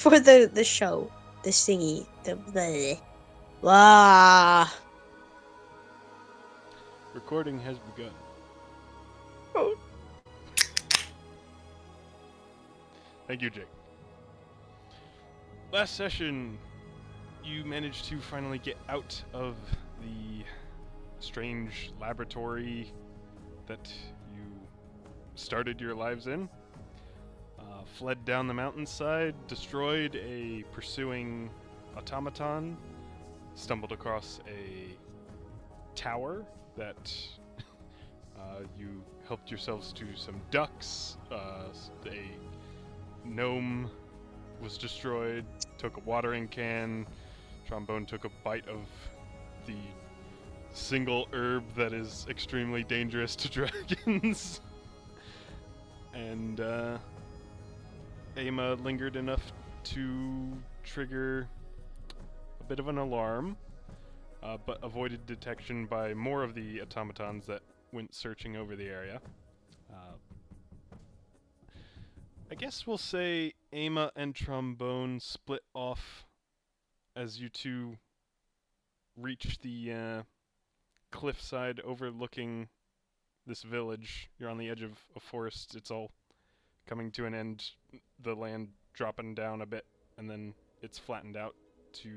For the show, the singing, the wow. Recording has begun. Thank you, Jake. Last session, you managed to finally get out of the strange laboratory that you started your lives in. Fled down the mountainside, destroyed a pursuing automaton, stumbled across a tower that you helped yourselves to some ducks. A gnome was destroyed, took a watering can. Trombone took a bite of the single herb that is extremely dangerous to dragons. And Ama lingered enough to trigger a bit of an alarm, but avoided detection by more of the automatons that went searching over the area. I guess we'll say Ama and Trombone split off as you two reach the cliffside overlooking this village. You're on the edge of a forest. It's all coming to an end. The land dropping down a bit, and then it's flattened out to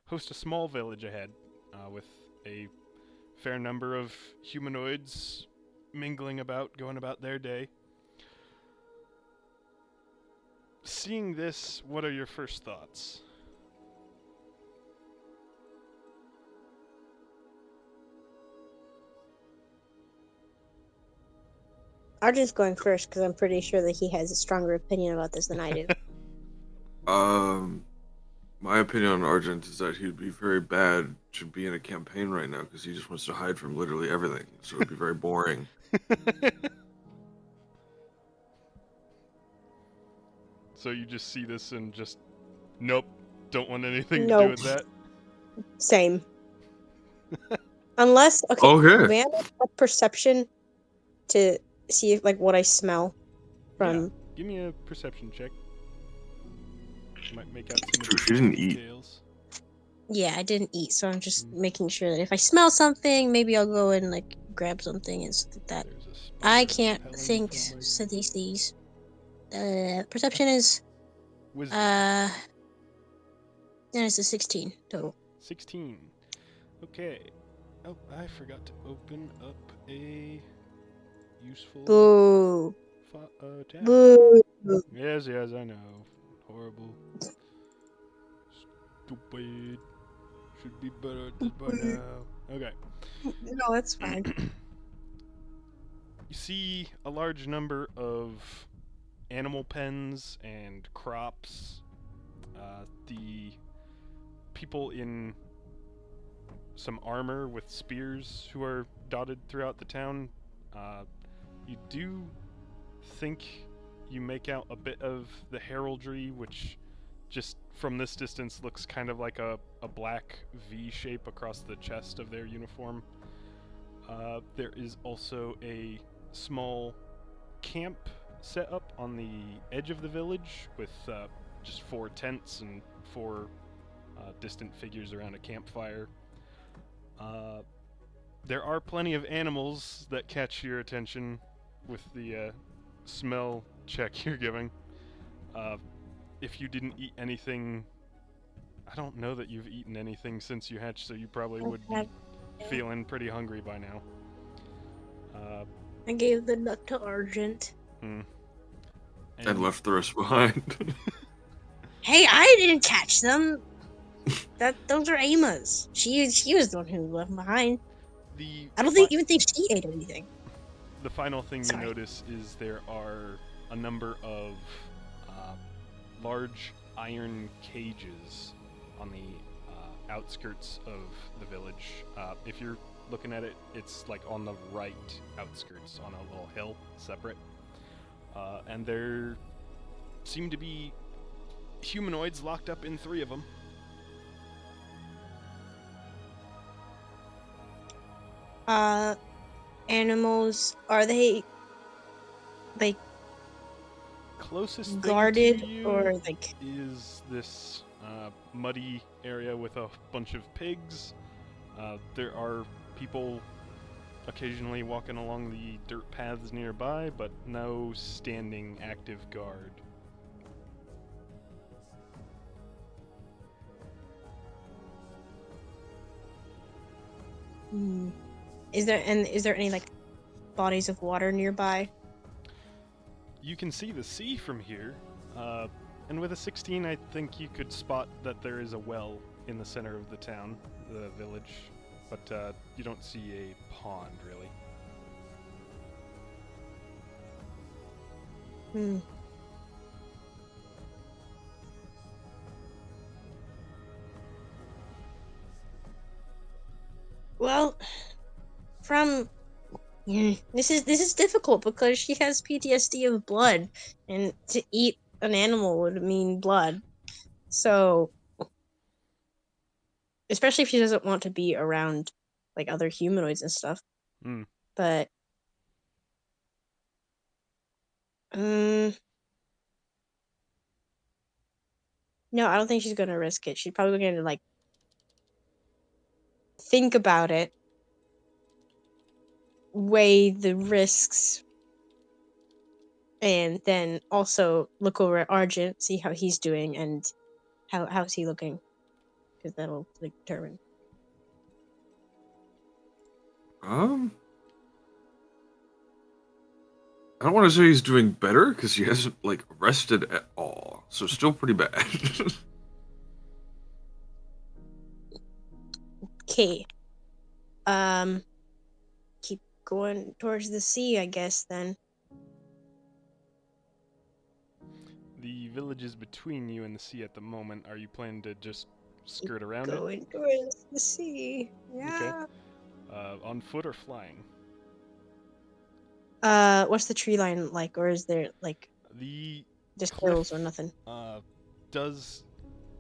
host a small village ahead, with a fair number of humanoids mingling about, going about their day. Seeing this, what are your first thoughts? Argent's going first because I'm pretty sure that he has a stronger opinion about this than I do. My opinion on Argent is that he'd be very bad to be in a campaign right now because he just wants to hide from literally everything. So it'd be very boring. So you just see this and just, nope, don't want anything to do Nope. with that? Same. Unless, okay, Okay. may I make a perception to see if, like, what I smell from... Yeah, give me a perception check. Might make out some True, she didn't eat. details. Yeah, I didn't eat, so I'm just making sure that if I smell something, maybe I'll go and, like, grab something and stuff like that. There's a spider I can't impelling think, from my so these. Perception is, wisdom. then it's a 16 total. 16. Okay. Oh, I forgot to open up a useful Boo. tab. Boo. Yes, I know. Horrible. Stupid. Should be better at this by now. Okay. No, that's fine. You see a large number of animal pens and crops. The people in some armor with spears who are dotted throughout the town. You do think you make out a bit of the heraldry, which just from this distance looks kind of like a black V shape across the chest of their uniform. There is also a small camp set up on the edge of the village with just 4 tents and 4 distant figures around a campfire. There are plenty of animals that catch your attention with the smell check you're giving. If you didn't eat anything, I don't know that you've eaten anything since you hatched, so you probably would be feeling pretty hungry by now. I gave the nut to Argent. And left the rest behind. Hey, I didn't catch them. Those are Ama's. She was the one who left behind. I don't even think she ate anything. The final thing you notice is there are a number of large iron cages on the outskirts of the village. If you're looking at it, it's like on the right outskirts on a little hill separate. And there seem to be humanoids locked up in 3 of them. Animals, are they like closest thing guarded to you or like is this muddy area with a bunch of pigs. There are people occasionally walking along the dirt paths nearby, but no standing active guard. Is there any like bodies of water nearby? You can see the sea from here, and with a 16, I think you could spot that there is a well in the center of the town, the village, but you don't see a pond, really. Well, this is difficult because she has PTSD of blood, and to eat an animal would mean blood. So, especially if she doesn't want to be around like other humanoids and stuff. But no, I don't think she's gonna risk it. She's probably gonna like think about it, weigh the risks, and then also look over at Argent, see how he's doing, and how's he looking, because that'll like determine. I don't want to say he's doing better because he hasn't like rested at all, so still pretty bad. Okay. Keep going towards the sea, I guess, then. The village is between you and the sea at the moment. Are you planning to just skirt around it? Going towards the sea. Yeah. Okay. On foot or flying? What's the tree line like, or is there like the just cliff, hills or nothing? Does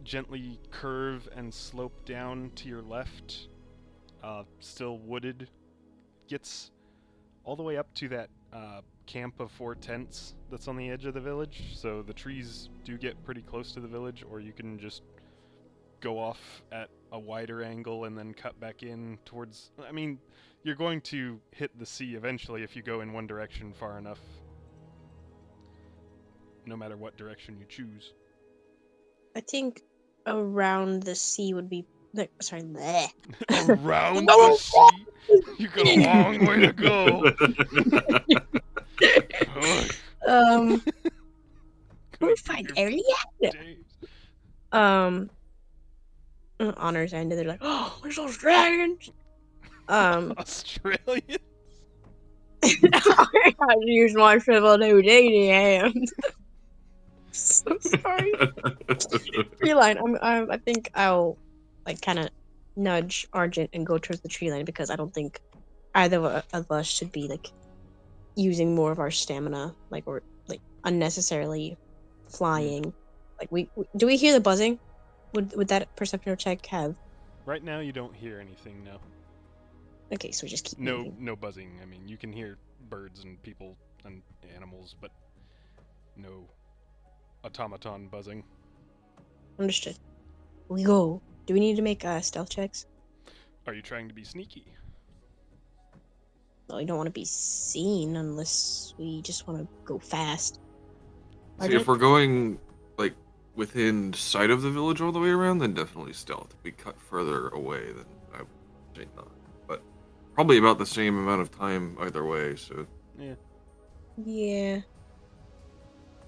gently curve and slope down to your left. Still wooded. Gets all the way up to that camp of 4 tents that's on the edge of the village. So the trees do get pretty close to the village, or you can just go off at a wider angle and then cut back in towards... I mean, you're going to hit the sea eventually if you go in one direction far enough. No matter what direction you choose. I think around the sea would be... sorry, bleh. Around the sea? You got a long way to go. We're fine area. Honors ended. They're like, oh, there's Australians. Australians? I use my shriveled Houdini hand. So sorry. Tree line. I think I'll like kind of nudge Argent and go towards the tree line because I don't think either of us should be like using more of our stamina, like or like unnecessarily flying. Like do we hear the buzzing? Would that perception check have? Right now, you don't hear anything. No. Okay, so we just keep moving. No buzzing. I mean, you can hear birds and people and animals, but no automaton buzzing. Understood. We go. Do we need to make stealth checks? Are you trying to be sneaky? Well, we don't want to be seen unless we just want to go fast. See, if we're going like within sight of the village all the way around, then definitely stealth. If we cut further away, then I would say not. But probably about the same amount of time either way, so... Yeah. Yeah.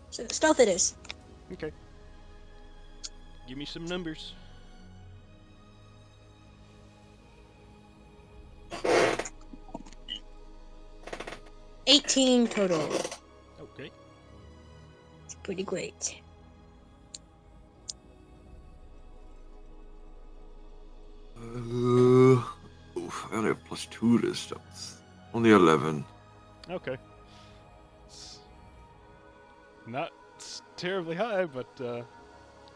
So stealth it is. Okay. Give me some numbers. $18 total. Okay. It's pretty great. I only have +2 to stealth. Only 11. Okay. It's not terribly high, but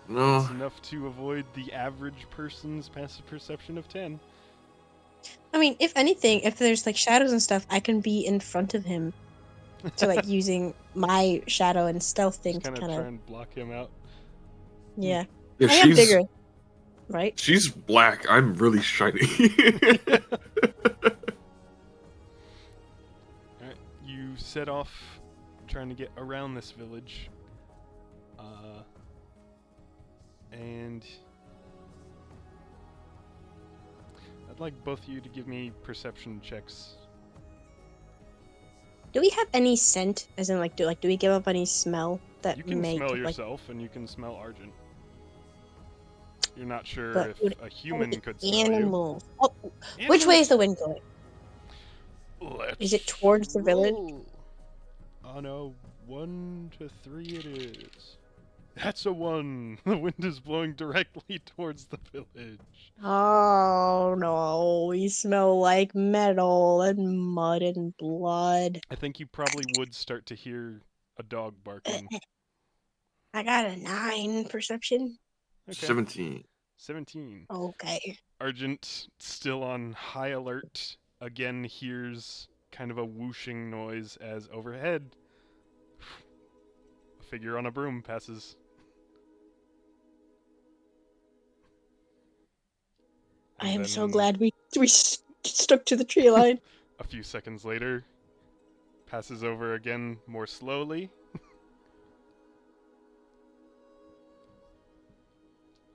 no. It's enough to avoid the average person's passive perception of 10. I mean, if anything, if there's like shadows and stuff, I can be in front of him. to like using my shadow and stealth thing Just to kind of kind try of and block him out. yeah. Yeah, I am bigger, right? she's black. I'm really shiny. Alright, you set off trying to get around this village. And I'd like both of you to give me perception checks. Do we have any scent? As in, like, do we give up any smell that You can may smell like? yourself, and you can smell Argent. You're not sure But if would a human any could smell you. animals? Oh, which way is the wind going? Let's Is it towards the village? roll. On a 1 to 3 it is. That's a 1. The wind is blowing directly towards the village. Oh no, we smell like metal and mud and blood. I think you probably would start to hear a dog barking. I got a 9 perception. Okay. 17. 17. Okay. Argent, still on high alert, again hears kind of a whooshing noise as overhead a figure on a broom passes. I And am so then glad we stuck to the tree line. a few seconds later, passes over again more slowly.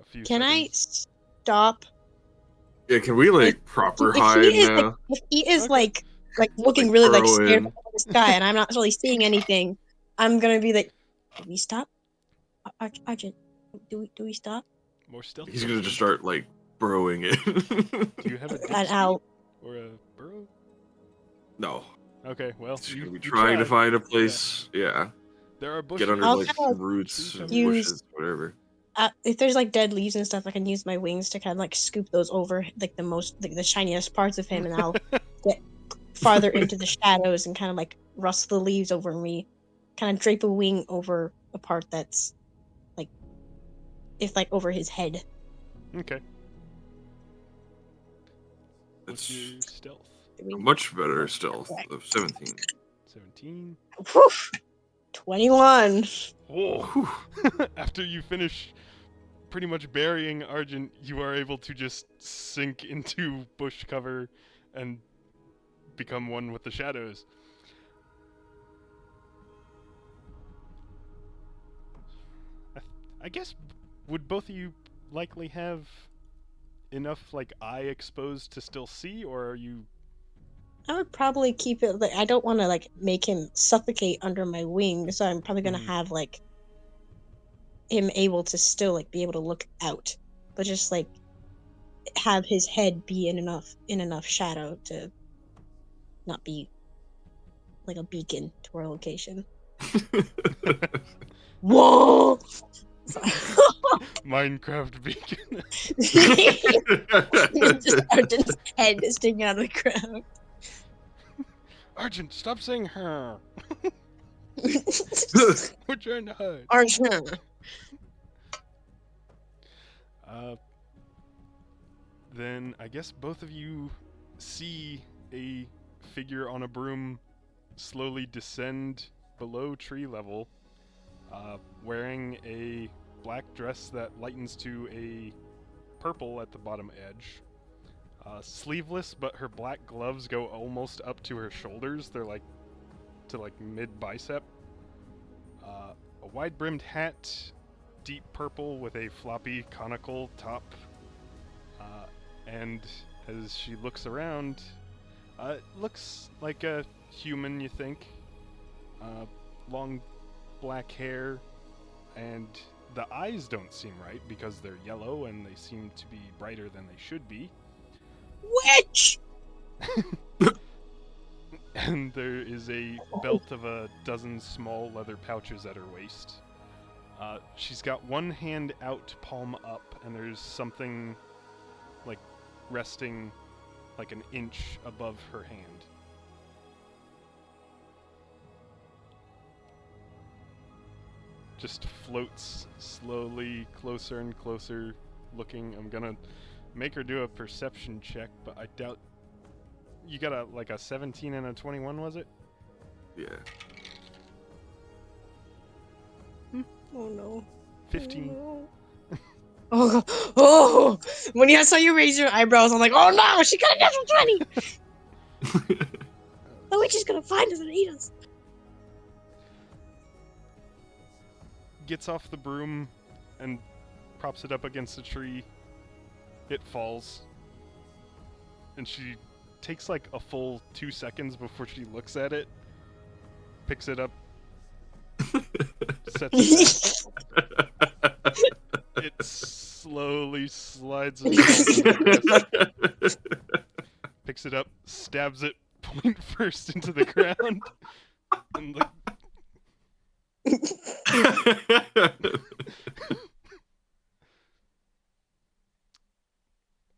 A few Can I seconds. stop? Yeah, can we like proper hide now? If he is Okay. like looking Like really like burrow scared in. up at the sky, and I'm not really seeing anything, I'm gonna be like, "Do we stop, Argent? Do we stop?" More stealthy. He's gonna just start like burrowing in. Do you have a dig And speed I'll or a burrow? No. Okay, well, He's you gonna be you trying to tried. find a place. Yeah. There are bushes. Get under I'll like kinda roots trees and use- bushes, whatever. if there's like dead leaves and stuff, I can use my wings to kind of like scoop those over like the shiniest parts of him, and I'll get farther into the shadows and kind of like rustle the leaves over me, kind of drape a wing over a part that's like, if like over his head. Okay. What's That's your stealth? a much better stealth of 17. 17. Whew. 21. Oh. Whew. After you finish pretty much burying Argent, you are able to just sink into bush cover and become one with the shadows. I guess, would both of you likely have enough like eye exposed to still see, or are you? I would probably keep it like, I don't want to like make him suffocate under my wing, so I'm probably gonna have like him able to still like be able to look out, but just like have his head be in enough shadow to not be like a beacon to our location. Whoa! Minecraft beacon. Just Argent's head is sticking out of the ground. Argent, stop saying her. We're trying to hide. Argent. Then I guess both of you see a figure on a broom slowly descend below tree level, wearing a black dress that lightens to a purple at the bottom edge. Sleeveless, but her black gloves go almost up to her shoulders. They're like to like mid-bicep. A wide-brimmed hat, deep purple with a floppy conical top. And as she looks around, it looks like a human, you think. Long black hair, and the eyes don't seem right because they're yellow and they seem to be brighter than they should be. Witch! And there is a belt of a dozen small leather pouches at her waist. She's got one hand out, palm up, and there's something like resting like an inch above her hand. Just floats slowly closer and closer, looking. I'm gonna make her do a perception check, but I doubt. You got a 17 and a 21, was it? Yeah. Oh no. 15. Oh, no. Oh, oh! When I saw you raise your eyebrows, I'm like, oh no, she got a natural 20! The witch is gonna find us and eat us. Gets off the broom and props it up against a tree. It falls. And she takes like a full 2 seconds before she looks at it, picks it up, sets it back. It slowly slides itself into the grass, picks it up, stabs it point first into the ground, and like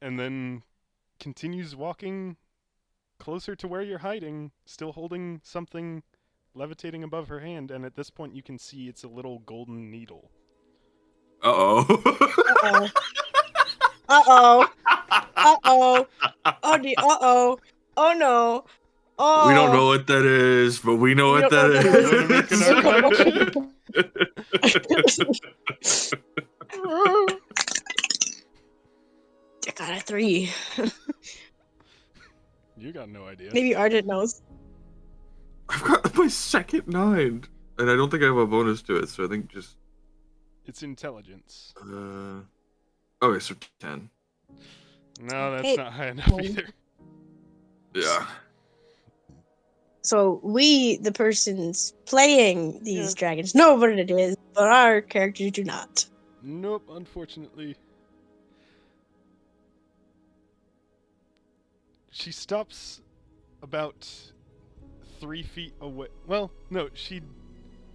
and then continues walking closer to where you're hiding, still holding something levitating above her hand, and at this point you can see it's a little golden needle. Uh-oh. Uh-oh. Uh-oh. Uh-oh. Oh, uh-oh. Oh no. Oh. We don't know what that is, but we know what that is. You wanna make an arcana check? I got a 3. You got no idea. Maybe Argent knows. I've got my second 9, and I don't think I have a bonus to it, so I think just... It's intelligence. Okay, so 10. No, that's Hey. not high enough either. Yeah. So we, the persons playing these dragons, know what it is, but our characters do not. Nope, unfortunately. She stops about 3 feet away. Well, no, she'd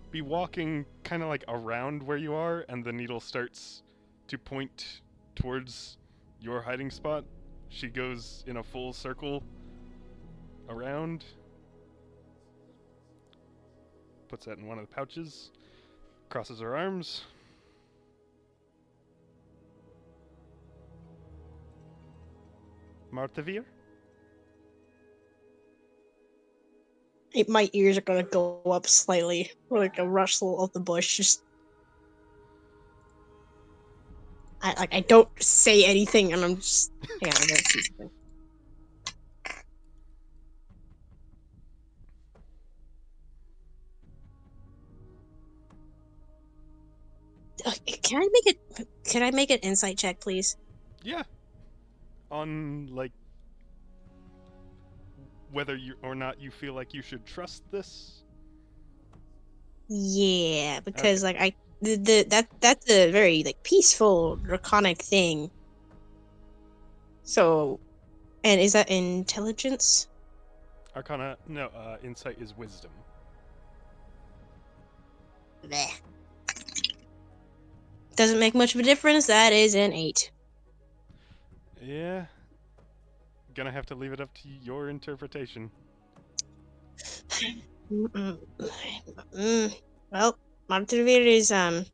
be walking kind of like around where you are, and the needle starts to point towards your hiding spot. She goes in a full circle around, puts that in one of the pouches, crosses her arms. Martavir? My ears are gonna go up slightly, like a rustle of the bush. Just, I don't say anything, and I'm just. Hang on, I gotta see something. Can I make an insight check, please? Yeah. On, like, whether you or not you feel like you should trust this? Yeah, because Okay. that's a very like peaceful draconic thing. So, and is that intelligence? Arcana, no, insight is wisdom. Bleh. Doesn't make much of a difference. That is an 8. Yeah. Gonna have to leave it up to your interpretation. Well, Martavir is I'm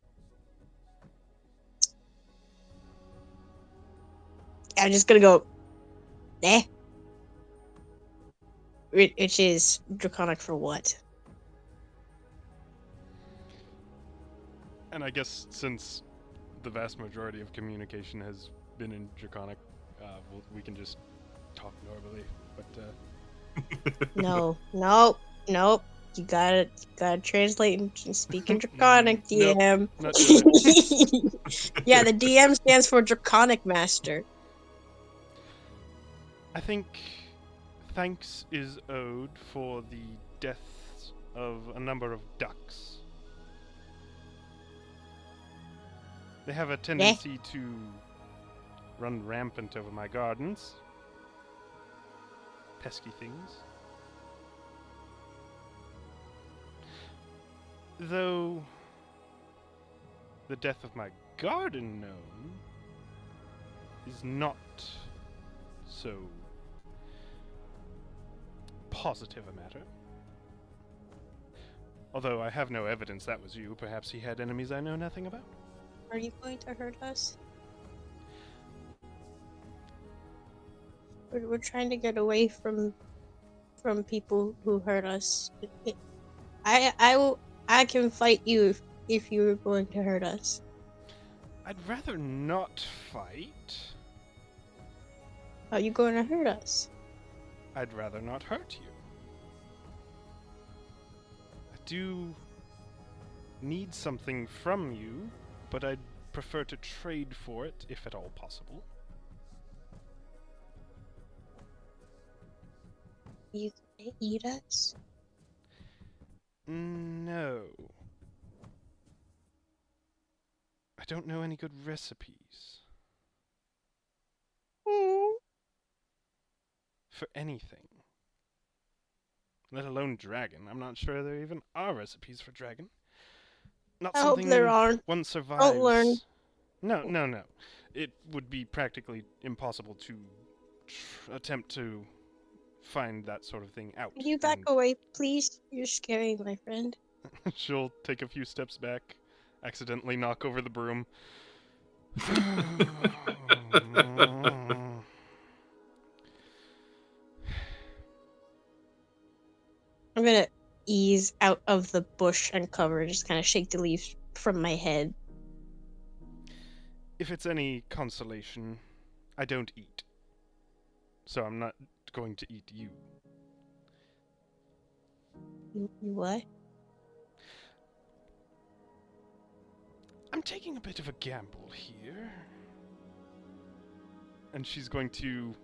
just gonna go. Which is draconic for what? And I guess since the vast majority of communication has been in Draconic, we can just talk normally. But No. You gotta translate and speak in Draconic, Nope, DM. not doing it. Yeah, the DM stands for Draconic Master. I think thanks is owed for the deaths of a number of ducks. They have a tendency to run rampant over my gardens. Pesky things. Though the death of my garden gnome is not so positive a matter. Although I have no evidence that was you, perhaps he had enemies I know nothing about. Are you going to hurt us? We're trying to get away from people who hurt us. I can fight you if you were going to hurt us? I'd rather not fight. Are you going to hurt us? I'd rather not hurt you. I do need something from you, but I'd prefer to trade for it, if at all possible. You gonna eat us? No. I don't know any good recipes. For anything. Let alone dragon. I'm not sure there even are recipes for dragon. Not I hope something there aren't. one survives. Don't learn. No. It would be practically impossible to attempt to find that sort of thing out. Can you back away, please? You're scaring my friend. She'll take a few steps back, accidentally knock over the broom. I'm gonna ease out of the bush and cover, just kind of shake the leaves from my head. If it's any consolation, I don't eat. So I'm not going to eat you. You what? I'm taking a bit of a gamble here. And she's going to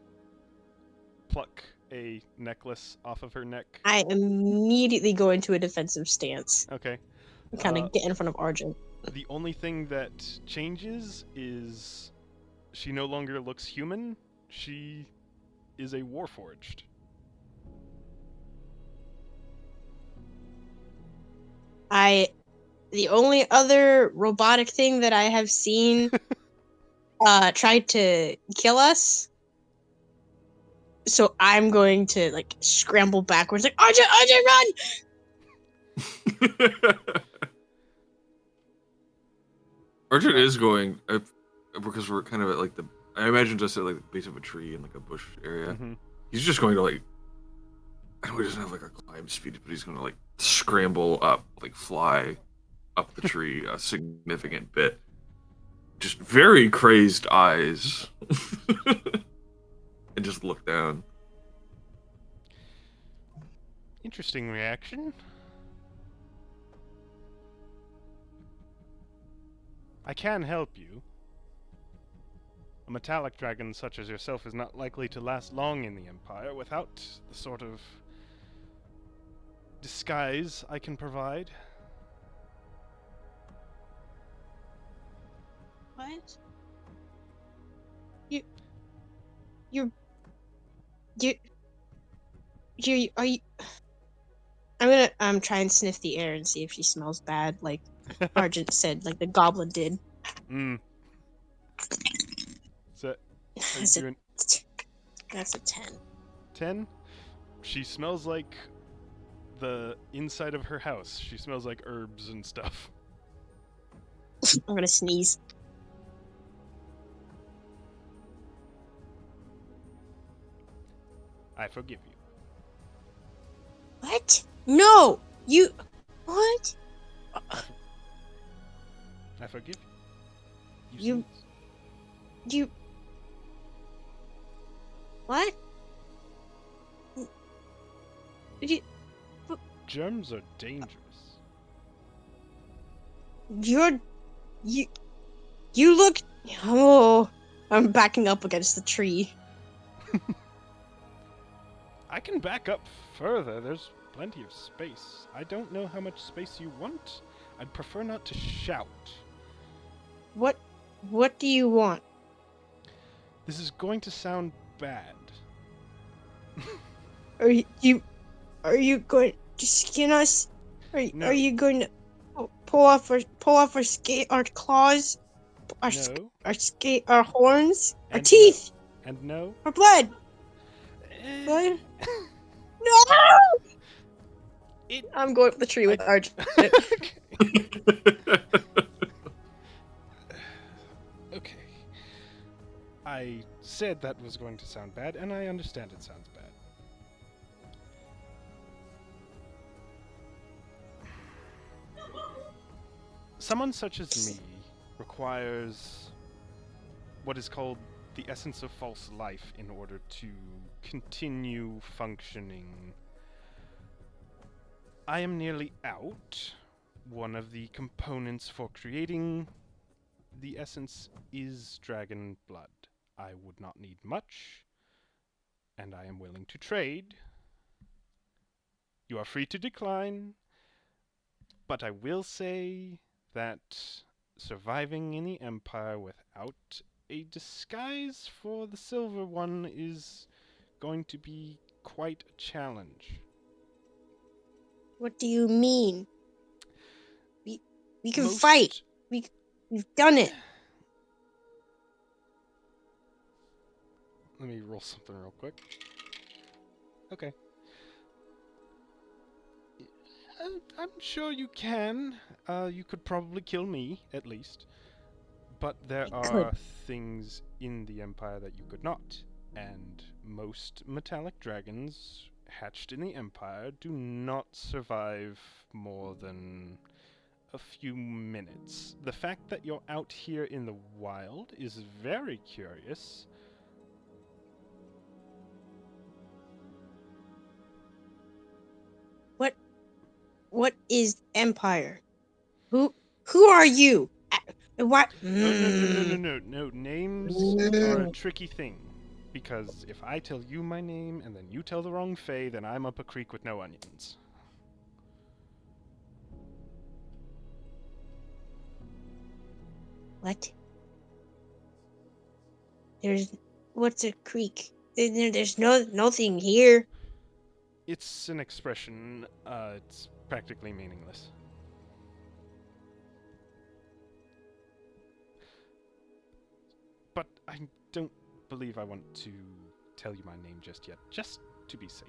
pluck a necklace off of her neck. I immediately go into a defensive stance. Okay. Kind of get in front of Argent. The only thing that changes is she no longer looks human. She is a warforged. The only other robotic thing that I have seen tried to kill us. So I'm going to like scramble backwards, like Argent, run! Argent is going because we're kind of at like I imagine just at like the base of a tree in like a bush area. Mm-hmm. He's just going to like, I know he doesn't have like a climb speed, but he's going to like scramble up, like fly up the tree a significant bit. Just very crazed eyes. And just look down. Interesting reaction. I can help you. A metallic dragon such as yourself is not likely to last long in the Empire without the sort of disguise I can provide. What? Are you? I'm try and sniff the air and see if she smells bad, like Argent said, like the goblin did. So, That's a 10. 10? She smells like the inside of her house. She smells like herbs and stuff. I'm gonna sneeze. I forgive you. What? No! You... What? I forgive you. You... What? Germs are dangerous. You look... Oh... I'm backing up against the tree. I can back up further. There's plenty of space. I don't know how much space you want. I'd prefer not to shout. What do you want? This is going to sound bad. Are you going to skin us? No. Are you going to pull off our claws, No. our horns, our And teeth, And no. our blood? Blood? No! I'm going up the tree with Argent. Okay. I said that was going to sound bad, and I understand it sounds bad. Someone such as me requires what is called the essence of false life in order to continue functioning. I am nearly out. One of the components for creating the essence is dragon blood. I would not need much, and I am willing to trade. You are free to decline, but I will say that surviving in the Empire without a disguise for the silver one is going to be quite a challenge. What do you mean? We can fight. We've done it. Let me roll something real quick. Okay. I'm sure you can. You could probably kill me, at least. But there are things in the Empire that you could not. And most metallic dragons hatched in the Empire do not survive more than a few minutes. The fact that you're out here in the wild is very curious. What is Empire? Who are you? What? No. Names are a tricky thing. Because if I tell you my name and then you tell the wrong Fae, then I'm up a creek with no onions. What? What's a creek? There's nothing here. It's an expression. It's practically meaningless. But I don't believe I want to tell you my name just yet, just to be safe.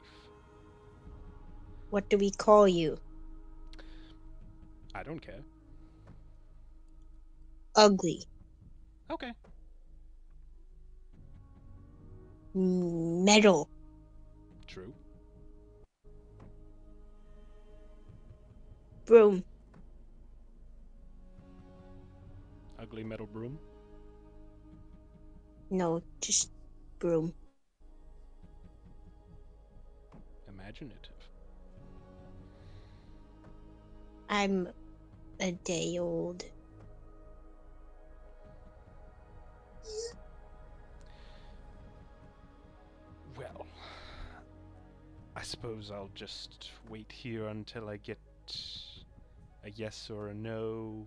What do we call you? I don't care. Ugly. Okay. Metal. True. Broom. Ugly metal broom. No, just Broom. Imaginative. I'm a day old. Well, I suppose I'll just wait here until I get a yes or a no.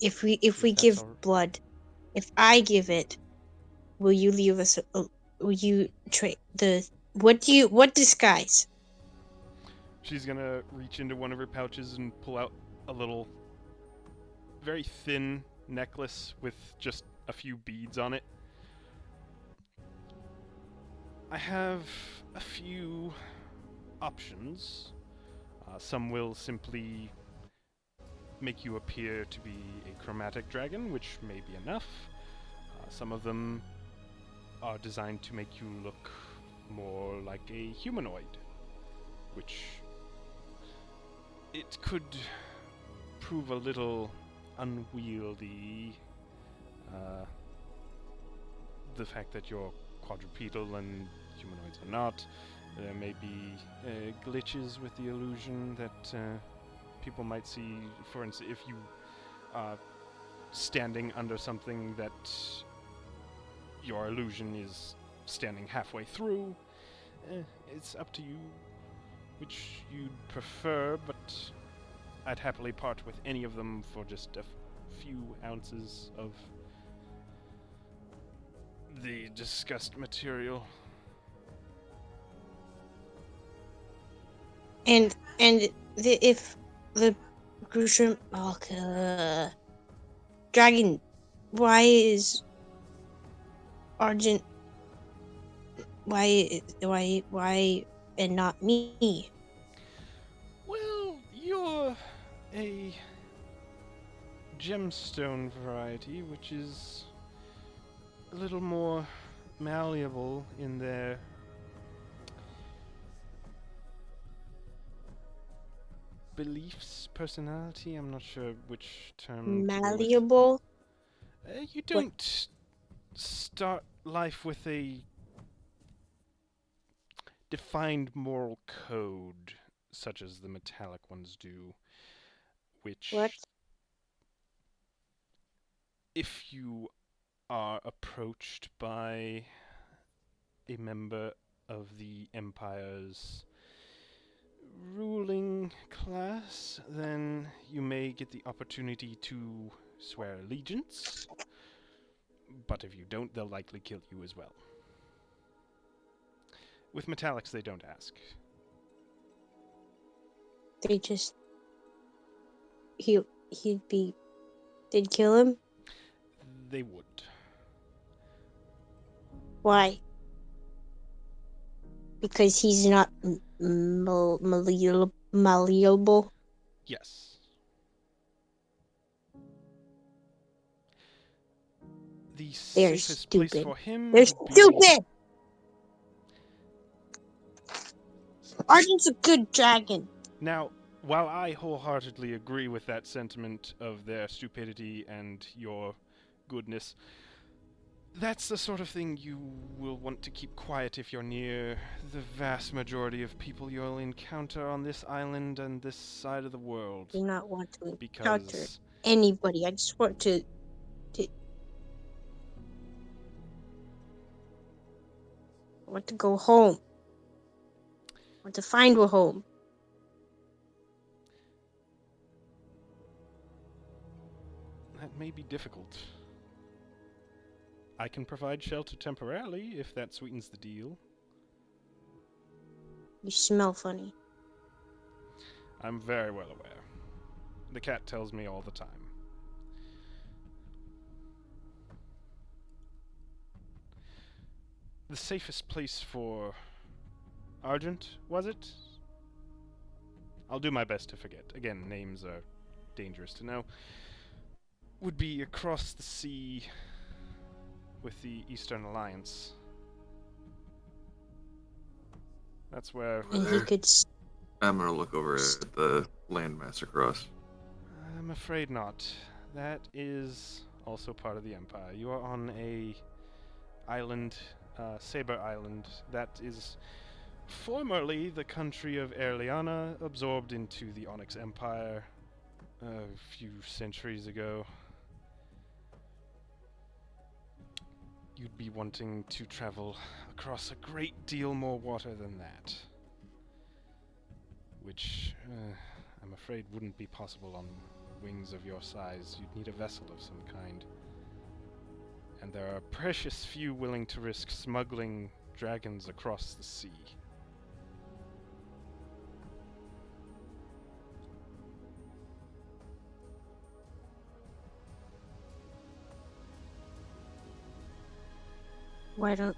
If we give blood, if I give it, will you leave us? Will you trade what disguise? She's gonna reach into one of her pouches and pull out a little, very thin necklace with just a few beads on it. I have a few options. Some will simply make you appear to be a chromatic dragon, which may be enough. Some of them are designed to make you look more like a humanoid, which it could prove a little unwieldy. The fact that you're quadrupedal and humanoids are not. There may be glitches with the illusion that people might see. For instance, if you are standing under something that your illusion is standing halfway through, it's up to you which you'd prefer, but I'd happily part with any of them for just a few ounces of the discussed material. And if the gruesome dragon, why is Argent? Why and not me? Well, you're a gemstone variety, which is a little more malleable in their beliefs, personality. I'm not sure which term to go with. Malleable. You don't start life with a defined moral code such as the metallic ones do, which, What? if you are approached by a member of the Empire's ruling class, then you may get the opportunity to swear allegiance. But if you don't, they'll likely kill you as well. With metallics, they don't ask. They just they'd kill him. They would. Why? Because he's not malleable. Yes. The They're safest place stupid. for him They're would be... stupid. Argent's a good dragon. Now, while I wholeheartedly agree with that sentiment of their stupidity and your goodness, that's the sort of thing you will want to keep quiet if you're near the vast majority of people you'll encounter on this island and this side of the world. I do not want to encounter Because anybody. I just want to I want to go home. I want to find a home. that may be difficult. I can provide shelter temporarily if that sweetens the deal. You smell funny. I'm very well aware. The cat tells me all the time. The safest place for Argent, was it? I'll do my best to forget. Again, names are dangerous to know. Would be across the sea with the Eastern Alliance. That's where... And he could I'm gonna look over at the landmass across. I'm afraid not. That is also part of the Empire. You are on a island, Saber Island, that is formerly the country of Erliana, absorbed into the Onyx Empire a few centuries ago. You'd be wanting to travel across a great deal more water than that, which I'm afraid wouldn't be possible on wings of your size. You'd need a vessel of some kind. And there are precious few willing to risk smuggling dragons across the sea. Why don't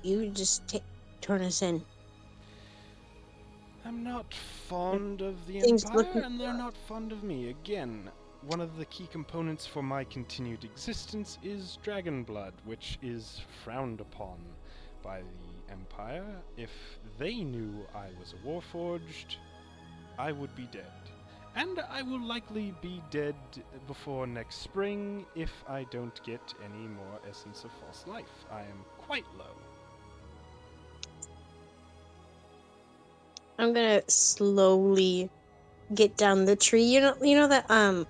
you just turn us in? I'm not fond of the Things Empire, looking and they're not fond of me. Again, one of the key components for my continued existence is dragon blood, which is frowned upon by the Empire. If they knew I was a warforged, I would be dead. And I will likely be dead before next spring if I don't get any more Essence of False Life. I am quite low. I'm gonna slowly get down the tree. You know that I've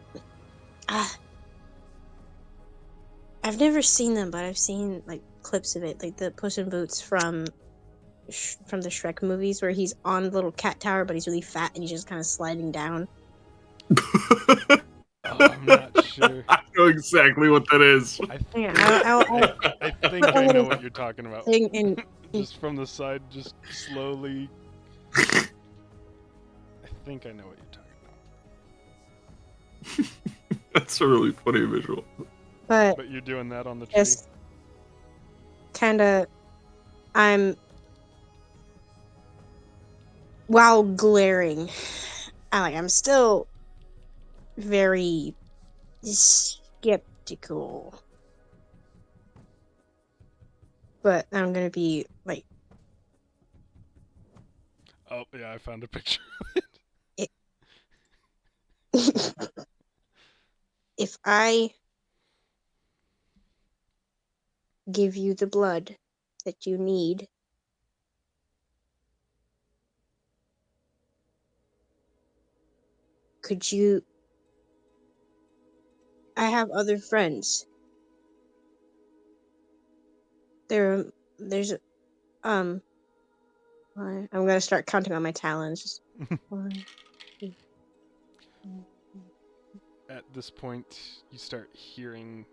never seen them, but I've seen like clips of it, like the Puss in Boots from the Shrek movies, where he's on the little cat tower, but he's really fat and he's just kind of sliding down. Oh, I'm not sure. I know exactly what that is. I think I'll I know what you're talking about. And Just from the side, just slowly. I think I know what you're talking about. That's a really funny visual. but But you're doing that on the tree? just kind of, while glaring, I'm still very skeptical, but I'm gonna be like, Oh, yeah, I found a picture. If I give you the blood that you need, could you... I have other friends. There's I'm gonna start counting on my talons. Just 1, 2, 3. At this point, you start hearing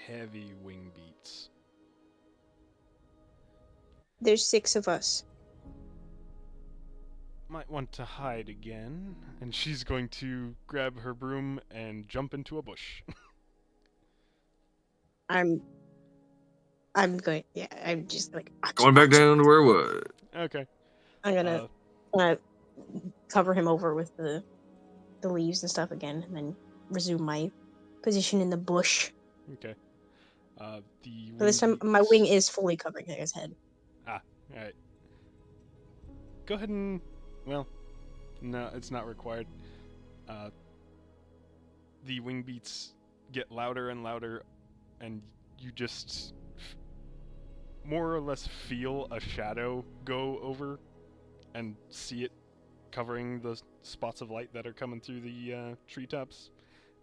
heavy wing beats. There's 6 of us. Might want to hide again. And she's going to grab her broom and jump into a bush. I'm going. Yeah, I'm just like Going back down to where it was. Okay. I'm gonna cover him over with the leaves and stuff again, and then resume my position in the bush. Okay. The But this time, my wing is fully covering his head. Ah, alright. Go ahead and... Well, no, it's not required. The wing beats get louder and louder, and you just more or less feel a shadow go over and see it covering the spots of light that are coming through the treetops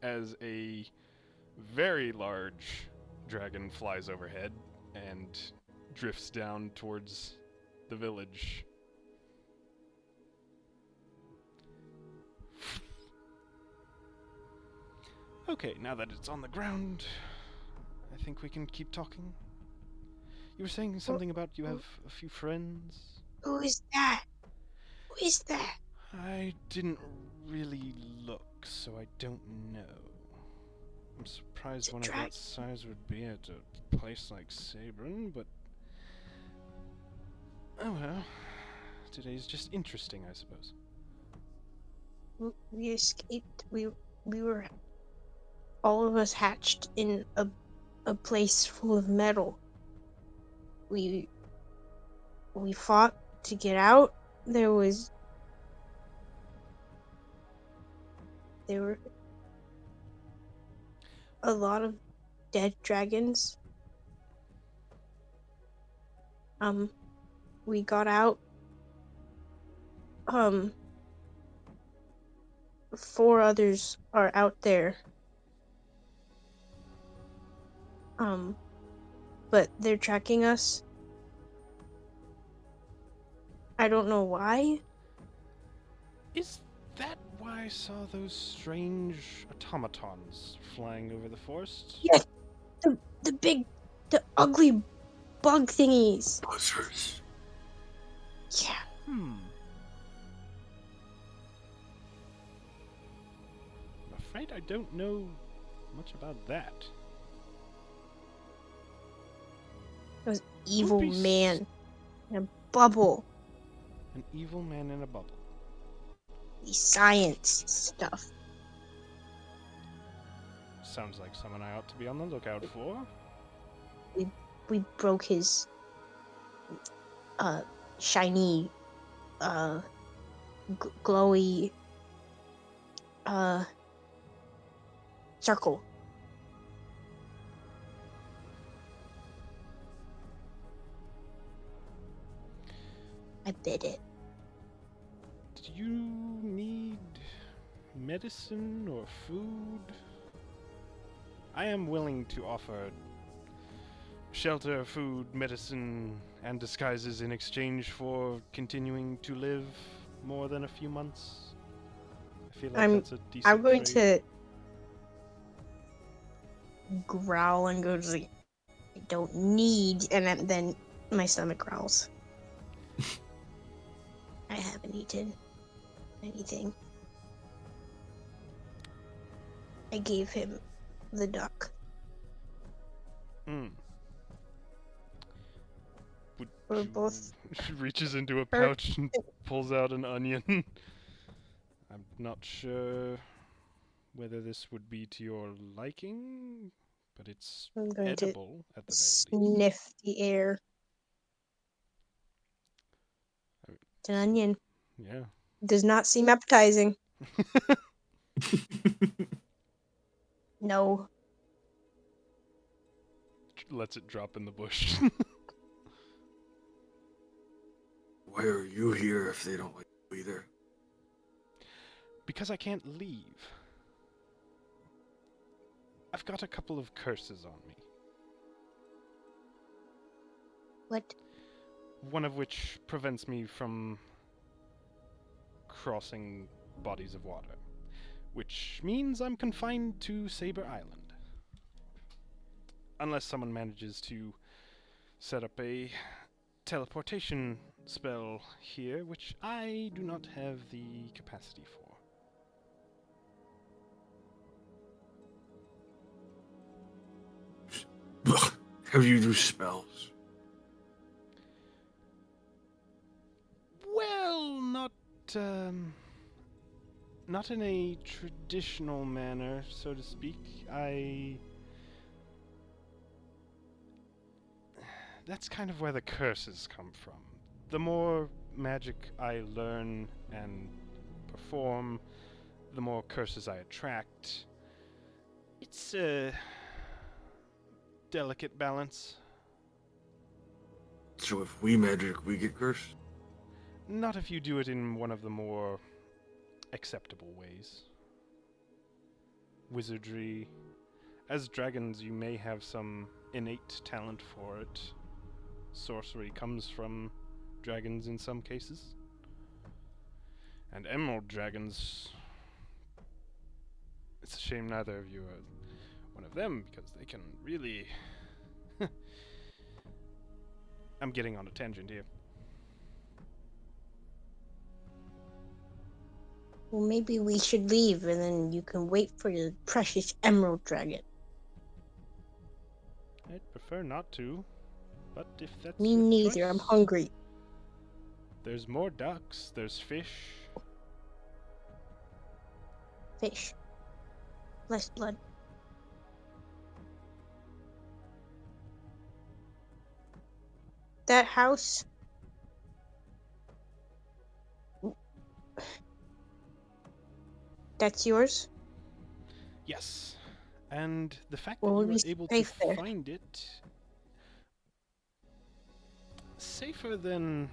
as a very large dragon flies overhead and drifts down towards the village. Okay, now that it's on the ground, I think we can keep talking. You were saying something about you have a few friends? Who is that? Who is that? I didn't really look, so I don't know. I'm surprised one of that size would be at a place like Sabrin, but... Oh well. Today's just interesting, I suppose. We escaped. We were all of us hatched in a place full of metal. We fought to get out. There were a lot of dead dragons. We got out. 4 others are out there. But they're tracking us. I don't know why. Is that why I saw those strange automatons flying over the forest? Yeah, the ugly bug thingies. Buzzers. Yeah. I'm afraid I don't know much about that. It was evil Don't be man in a bubble. An evil man in a bubble. The science stuff. Sounds like someone I ought to be on the lookout for. We broke his shiny glowy circle. I bit it. Do you need medicine or food? I am willing to offer shelter, food, medicine, and disguises in exchange for continuing to live more than a few months. I feel like that's a decent I'm going trade. to growl and go to the... I don't need, and then my stomach growls. I haven't eaten anything. I gave him the duck. We're both... She reaches into a pouch and pulls out an onion. I'm not sure whether this would be to your liking, but it's I'm going edible to at the very least. sniff the air. It's an onion. Yeah. Does not seem appetizing. No. Lets it drop in the bush. Why are you here if they don't like you either? Because I can't leave. I've got a couple of curses on me. What? One of which prevents me from crossing bodies of water, which means I'm confined to Saber Island. Unless someone manages to set up a teleportation spell here, which I do not have the capacity for. How do you do spells? Well, not in a traditional manner, so to speak. That's kind of where the curses come from. The more magic I learn and perform, the more curses I attract. It's a delicate balance. So if we magic, we get cursed? Not if you do it in one of the more acceptable ways. Wizardry. As dragons, you may have some innate talent for it. Sorcery comes from dragons in some cases. And emerald dragons... It's a shame neither of you are one of them, because they can really... I'm getting on a tangent here. Well, maybe we should leave, and then you can wait for your precious emerald dragon. I'd prefer not to, but if that's Me your neither. choice, I'm hungry. There's more ducks, there's fish. Fish. Less blood. That house. That's yours? Yes. And the fact Will that you we were be able to safe there? find it... safer than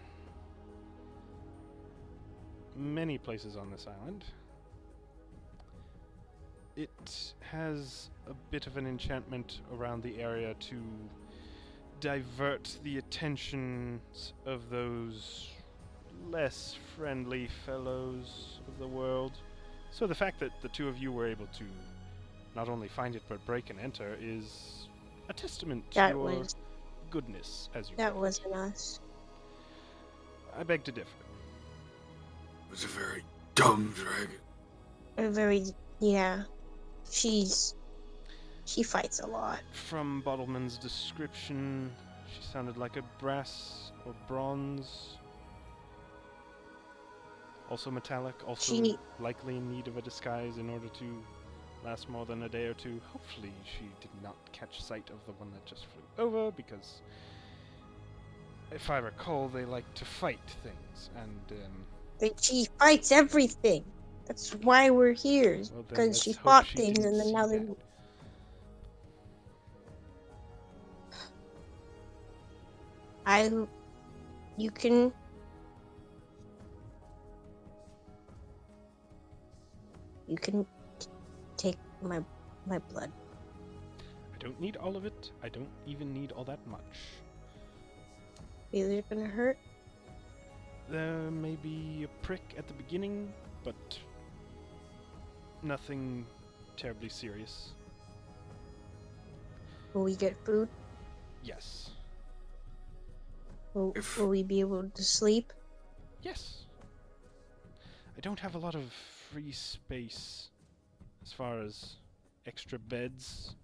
many places on this island. It has a bit of an enchantment around the area to divert the attentions of those less friendly fellows of the world. So the fact that the two of you were able to not only find it but break and enter is a testament to your goodness, as you That put it. wasn't us. I beg to differ. It was a very dumb dragon. Yeah. She fights a lot. From Bottleman's description, she sounded like a brass or bronze. Also metallic, also likely in need of a disguise in order to last more than a day or two. Hopefully she did not catch sight of the one that just flew over, because if I recall, they like to fight things, and She fights everything. That's why we're here. well, Because she fought things, and then now they. You can. You can take my blood. I don't need all of it. I don't even need all that much. Is it gonna hurt? There may be a prick at the beginning, but nothing terribly serious. Will we get food? Yes. Will we be able to sleep? Yes. I don't have a lot of free space as far as extra beds,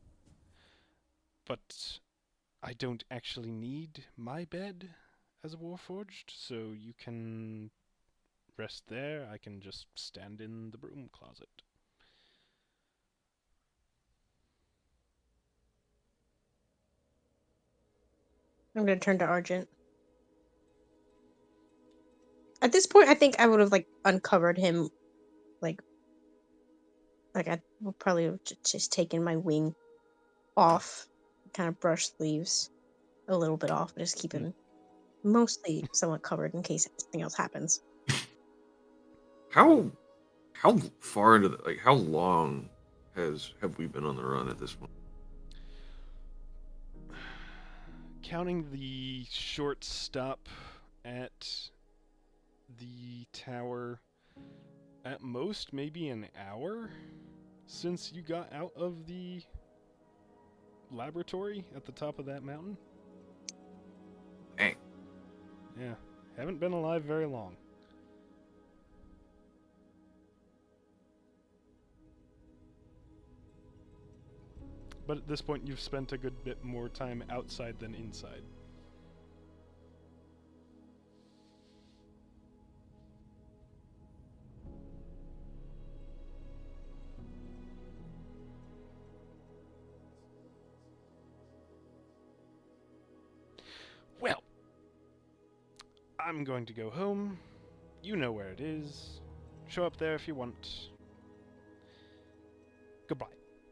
but I don't actually need my bed as a Warforged, so you can rest there. I can just stand in the broom closet. I'm gonna turn to Argent. At this point, I think I would have uncovered him, Like I will probably have just taken my wing off, kind of brush the leaves a little bit off, but just keep him mostly somewhat covered in case anything else happens. How far into the, like how long have we been on the run at this point? Counting the short stop at the tower, at most maybe an hour since you got out of the laboratory at the top of that mountain. Dang. Yeah, haven't been alive very long. But at this point, you've spent a good bit more time outside than inside. Well, I'm going to go home. You know where it is. Show up there if you want. Goodbye.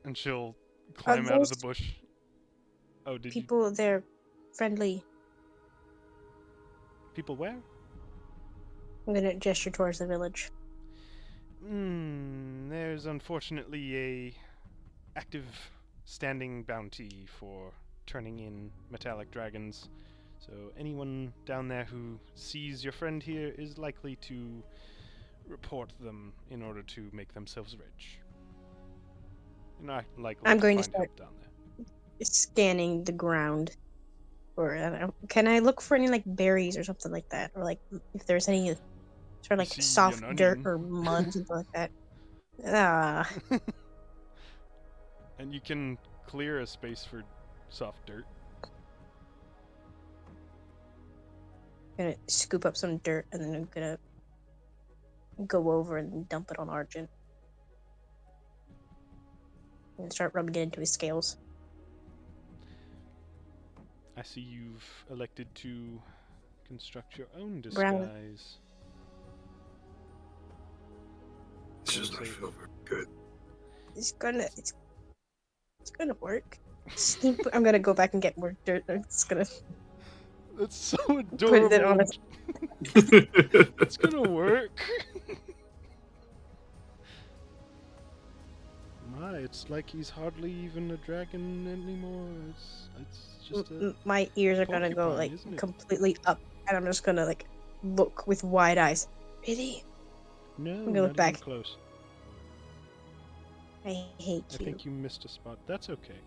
And she'll climb out of the those bush. Oh, did people, they're friendly. you? People where? I'm gonna gesture towards the village. There's unfortunately a active standing bounty for turning in metallic dragons. So anyone down there who sees your friend here is likely to report them in order to make themselves rich. You're not likely I'm to going to find start help down there. scanning the ground. Or can I look for any like berries or something like that, or like if there's any sort of like See soft an dirt onion. or mud, something like that. Ah, And you can clear a space for soft dirt. I'm gonna scoop up some dirt and then I'm gonna go over and dump it on Argent and start rubbing it into his scales. I see you've elected to construct your own Brown. disguise. It's just not feel very good. It's gonna work. I'm gonna go back and get more dirt. It's gonna That's so put it on adorable. a It's gonna work. My, it's like he's hardly even a dragon anymore. It's just a my ears are gonna go porcupine, like isn't it? completely up, and I'm just gonna like look with wide eyes. Really? No, gonna not look even back. close. I hate I you. think you missed a spot. That's okay.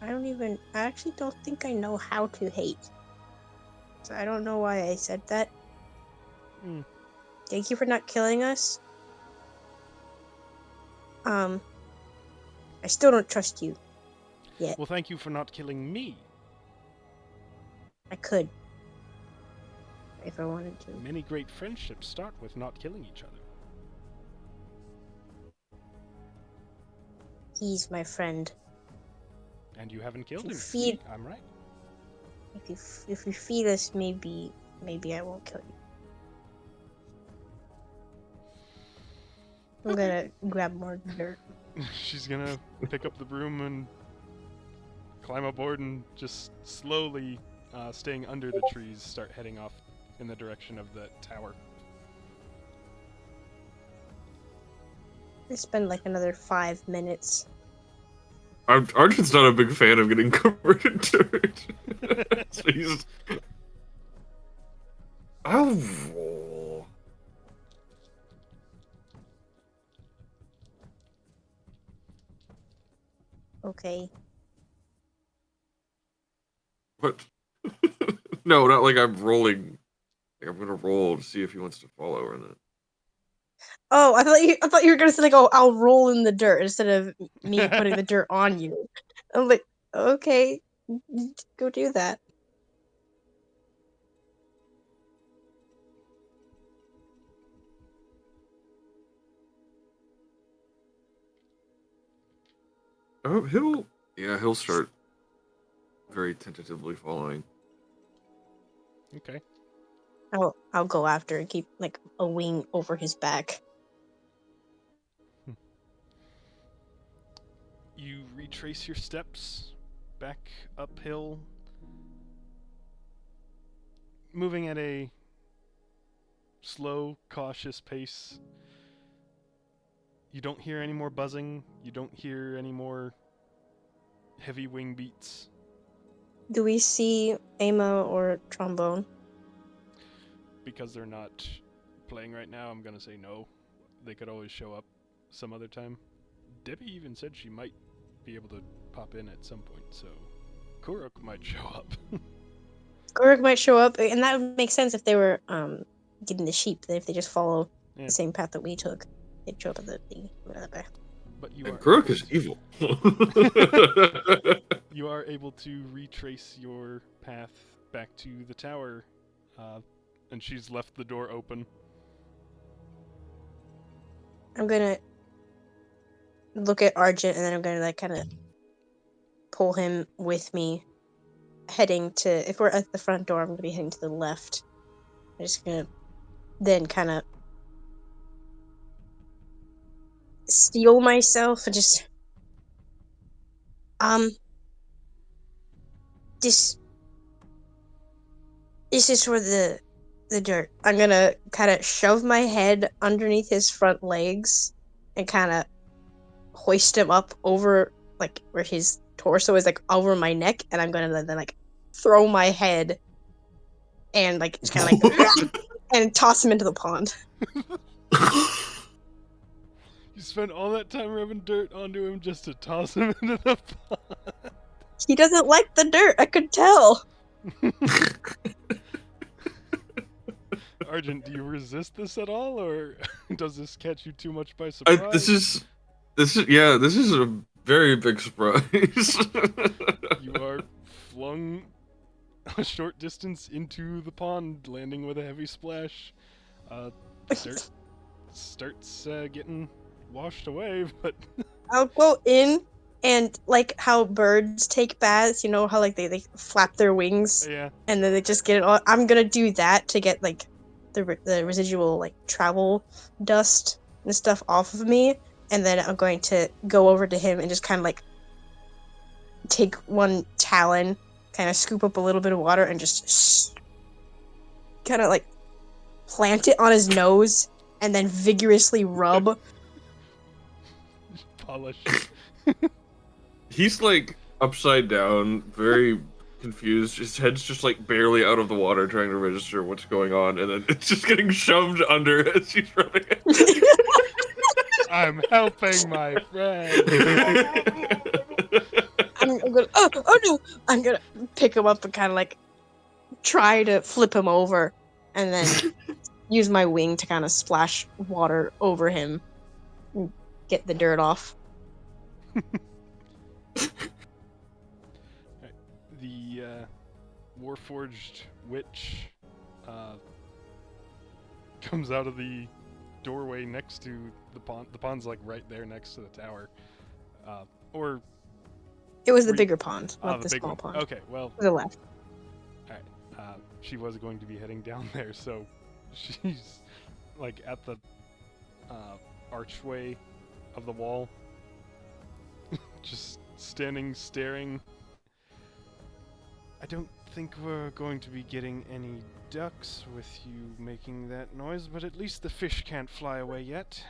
I actually don't think I know how to hate. So I don't know why I said that. Mm. Thank you for not killing us. I still don't trust you yet. Well, thank you for not killing me. I could. If I wanted to. Many great friendships start with not killing each other. He's my friend. And you haven't killed You him. feed- See, I'm right. If you feed us, maybe I won't kill you. I'm gonna grab more dirt. She's gonna pick up the broom and climb aboard and just slowly, staying under the trees, start heading off in the direction of the tower. I spend like another 5 minutes. Argent's not a big fan of getting covered in dirt. So he's... I'll roll. Okay. What? No, not like I'm rolling. Like I'm gonna roll to see if he wants to follow or not. Oh, I thought you were gonna say like, oh, I'll roll in the dirt instead of me putting the dirt on you. I'm like, okay, go do that. Oh, he'll start very tentatively following. Okay. I'll go after and keep like a wing over his back. You retrace your steps back uphill, moving at a slow, cautious pace. You don't hear any more buzzing. You don't hear any more heavy wing beats. Do we see Ama or Trombone? Because they're not playing right now, I'm gonna say no. They could always show up some other time. Debbie even said she might be able to pop in at some point, so Kurok might show up. Guruk might show up, and that would make sense if they were getting the sheep. If they just follow the same path that we took, they'd show up at the thing. But you And are Kurok is evil. you are able to retrace your path back to the tower, and she's left the door open. I'm gonna look at Argent, and then I'm gonna like kind of pull him with me, heading to. If we're at the front door, I'm gonna be heading to the left. I'm just gonna then kind of steel myself and just this is for the dirt. I'm gonna kind of shove my head underneath his front legs and kind of hoist him up over like where his torso is, like over my neck, and I'm gonna then like throw my head and like just kind of like and toss him into the pond. You spent all that time rubbing dirt onto him just to toss him into the pond. He doesn't like the dirt, I could tell. Argent, do you resist this at all, or does this catch you too much by surprise? This is a very big surprise. You are flung a short distance into the pond, landing with a heavy splash. Dirt starts getting washed away, but I'll go in and like how birds take baths, you know how like they flap their wings, yeah, and then they just get it all. I'm gonna do that to get like the residual like travel dust and stuff off of me, and then I'm going to go over to him and just kind of like take one talon, kind of scoop up a little bit of water and just kind of like plant it on his nose and then vigorously rub. polish. He's like upside down, very confused. His head's just like barely out of the water, trying to register what's going on, and then it's just getting shoved under as he's rubbing it. I'm helping my friend. I'm gonna, oh no! I'm gonna pick him up and kind of like try to flip him over, and then use my wing to kind of splash water over him and get the dirt off. The Warforged witch comes out of the doorway next to the pond. The pond's like right there next to the tower. Or it was the bigger pond, not the small one. pond. Okay, well, to the left. Alright. She was going to be heading down there, so she's like at the archway of the wall, just standing, staring. I don't think we're going to be getting any ducks with you making that noise, but at least the fish can't fly away yet.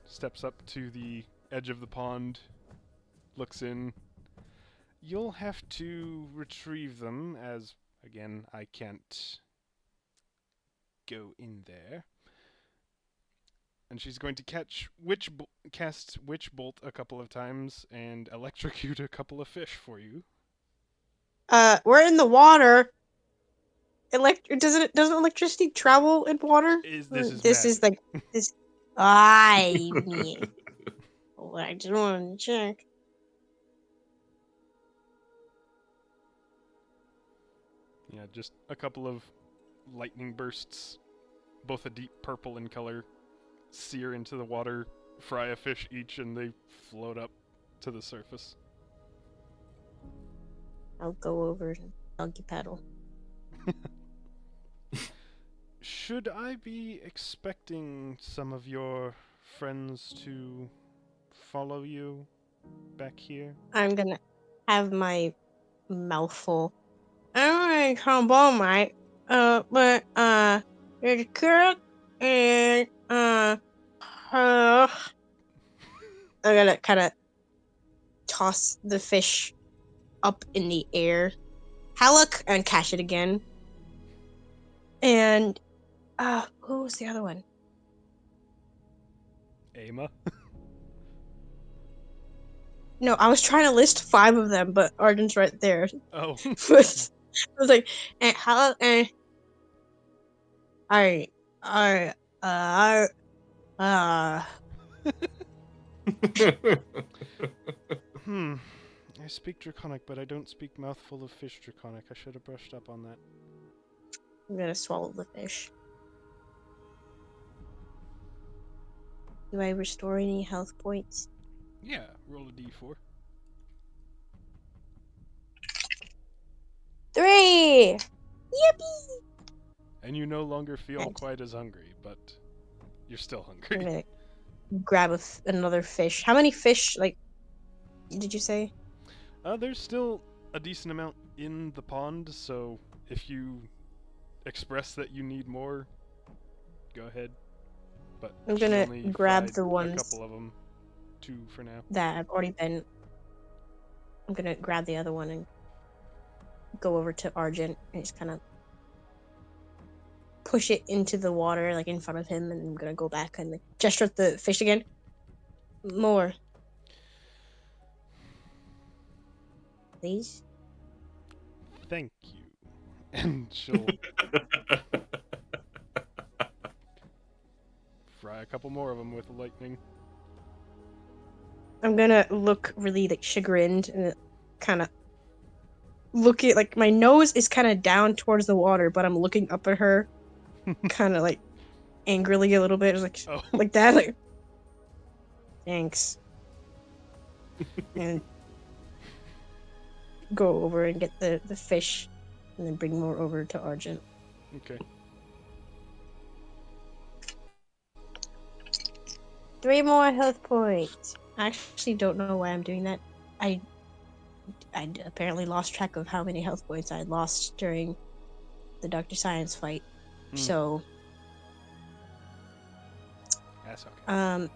Steps up to the edge of the pond, looks in. You'll have to retrieve them, as, again, I can't go in there. And she's going to cast Witch Bolt a couple of times and electrocute a couple of fish for you. We're in the water. Doesn't electricity travel in water? This is like this. I mean, I just wanted to check. Yeah, just a couple of lightning bursts, both a deep purple in color, sear into the water, fry a fish each, and they float up to the surface. I'll go over and doggy paddle. Should I be expecting some of your friends to follow you back here? I'm gonna have my mouth full. I'm a trombone, mate. But there's a carrot and uh, I'm gonna kind of toss the fish up in the air, halak, and catch it again. And who was the other one? Ama? No, I was trying to list 5 of them, but Arden's right there. Oh. I was like, and halak, and I, I, uh, uh, I speak Draconic, but I don't speak mouthful of fish Draconic. I should have brushed up on that. I'm gonna swallow the fish. Do I restore any health points? Yeah, roll a d4. 3! Yippee! And you no longer feel Nice. quite as hungry, but you're still I'm hungry. gonna grab another fish. How many fish, like, did you say? There's still a decent amount in the pond, so if you express that you need more, go ahead. But I'm she gonna only grab fried the a ones couple of them. 2 for now. that have already been. I'm gonna grab the other one and go over to Argent and just kind of push it into the water, like in front of him, and I'm gonna go back and like, gesture at the fish again. More. Please? Thank you. And she'll fry a couple more of them with lightning. I'm gonna look really like chagrined and kind of look at like my nose is kind of down towards the water, but I'm looking up at her, kind of like angrily a little bit, just Oh. like that, like thanks, and go over and get the fish, and then bring more over to Argent. Okay. 3 more health points. I actually don't know why I'm doing that. I apparently lost track of how many health points I lost during the Dr. Science fight. So, That's okay.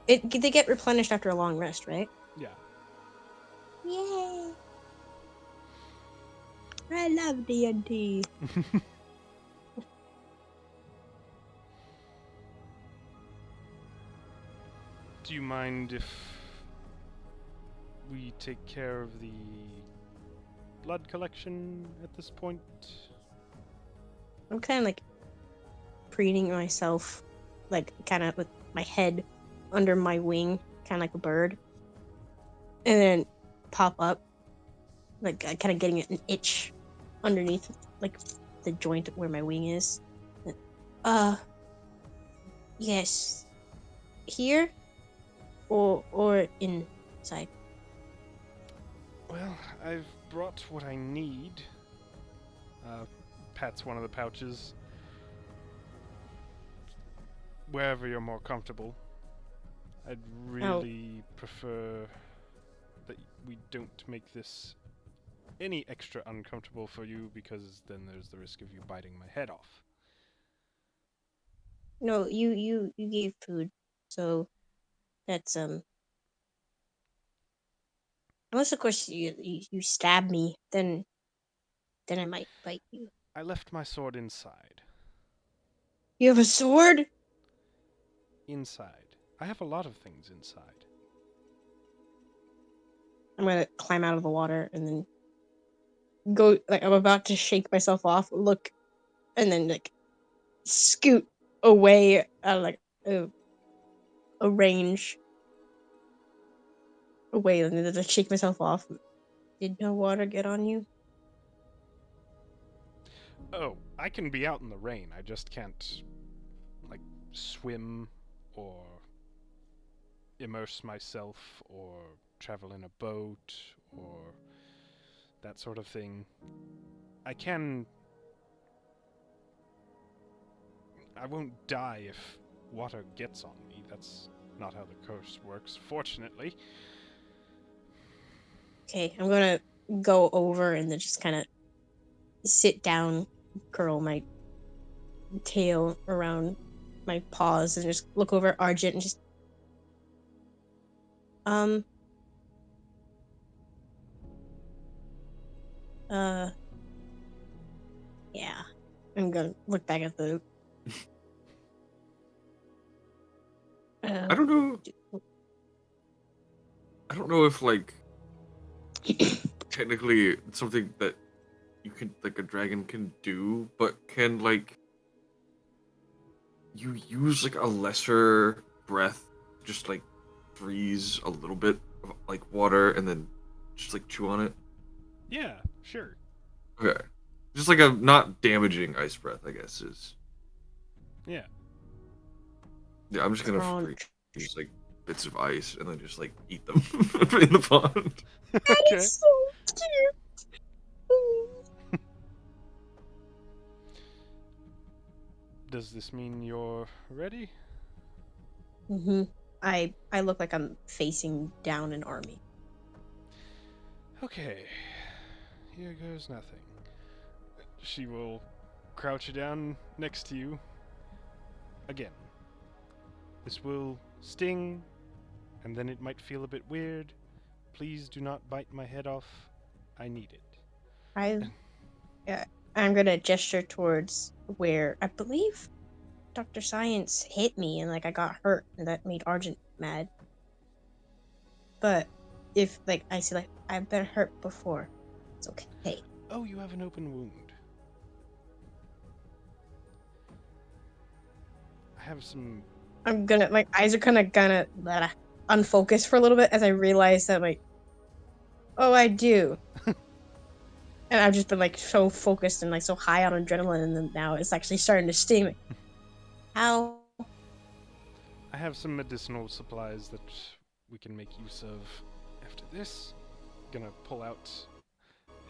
they get replenished after a long rest, right? Yeah. Yay! I love DND. Do you mind if we take care of the blood collection at this point? I'm kind of like preening myself, like kind of with my head under my wing, kind of like a bird, and then pop up, like kind of getting an itch underneath, like the joint where my wing is. Yes, here, or inside. Well, I've brought what I need. Pats one of the pouches. Wherever you're more comfortable. I'd really prefer that we don't make this any extra uncomfortable for you, because then there's the risk of you biting my head off. No, you gave food, so that's unless of course you stab me, then I might bite you. I left my sword inside. You have a sword? Inside. I have a lot of things inside. I'm gonna climb out of the water and then go, like I'm about to shake myself off, look, and then like scoot away out of like a range away, and then just shake myself off. Did no water get on you? Oh, I can be out in the rain. I just can't, like, swim or immerse myself or travel in a boat or that sort of thing. I can I won't die if water gets on me. That's not how the curse works, fortunately. Okay, I'm gonna go over and then just kind of sit down, curl my tail around my paws, and just look over at Argent and just um uh yeah. I'm gonna look back at the I don't know. I don't know if like technically it's something that you can like a dragon can do, but can like you use like a lesser breath, just like freeze a little bit of like water and then just like chew on it. Yeah, sure. Okay, just like a not damaging ice breath, I guess is. Yeah. Yeah, I'm just gonna Prawn. freeze like bits of ice and then just like eat them in the pond. That Okay. is so cute. Does this mean you're ready? Mm-hmm. I look like I'm facing down an army. Okay. Here goes nothing. She will crouch down next to you. Again. This will sting, and then it might feel a bit weird. Please do not bite my head off. I need it. I'm gonna gesture towards where I believe Dr. Science hit me and like I got hurt and that made Argent mad. But if like I see like I've been hurt before, it's okay. Oh, you have an open wound. I have some. I'm gonna my eyes are gonna unfocus for a little bit as I realize that like, oh, I do. And I've just been like so focused and like so high on adrenaline, and then now it's actually starting to sting me. Ow. I have some medicinal supplies that we can make use of after this. Gonna pull out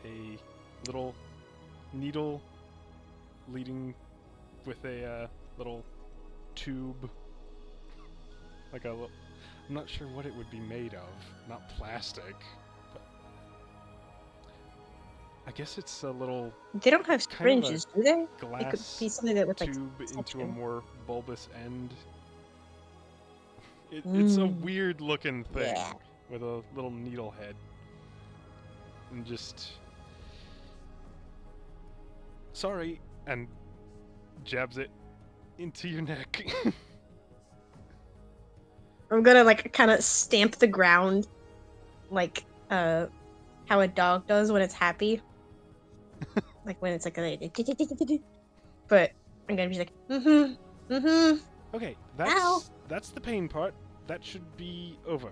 a little needle leading with a little tube. Like I'm not sure what it would be made of. Not plastic. But I guess it's a little They don't have kind of a syringes, do they? It could glass be something that with like tube into a suction. more bulbous end. It's a Mm. weird looking thing Yeah. with a little needle head. And just. Sorry. And jabs it into your neck. I'm gonna like kind of stamp the ground, like how a dog does when it's happy, like when it's like a. But I'm gonna be like, Okay, Ow. that's the pain part. That should be over.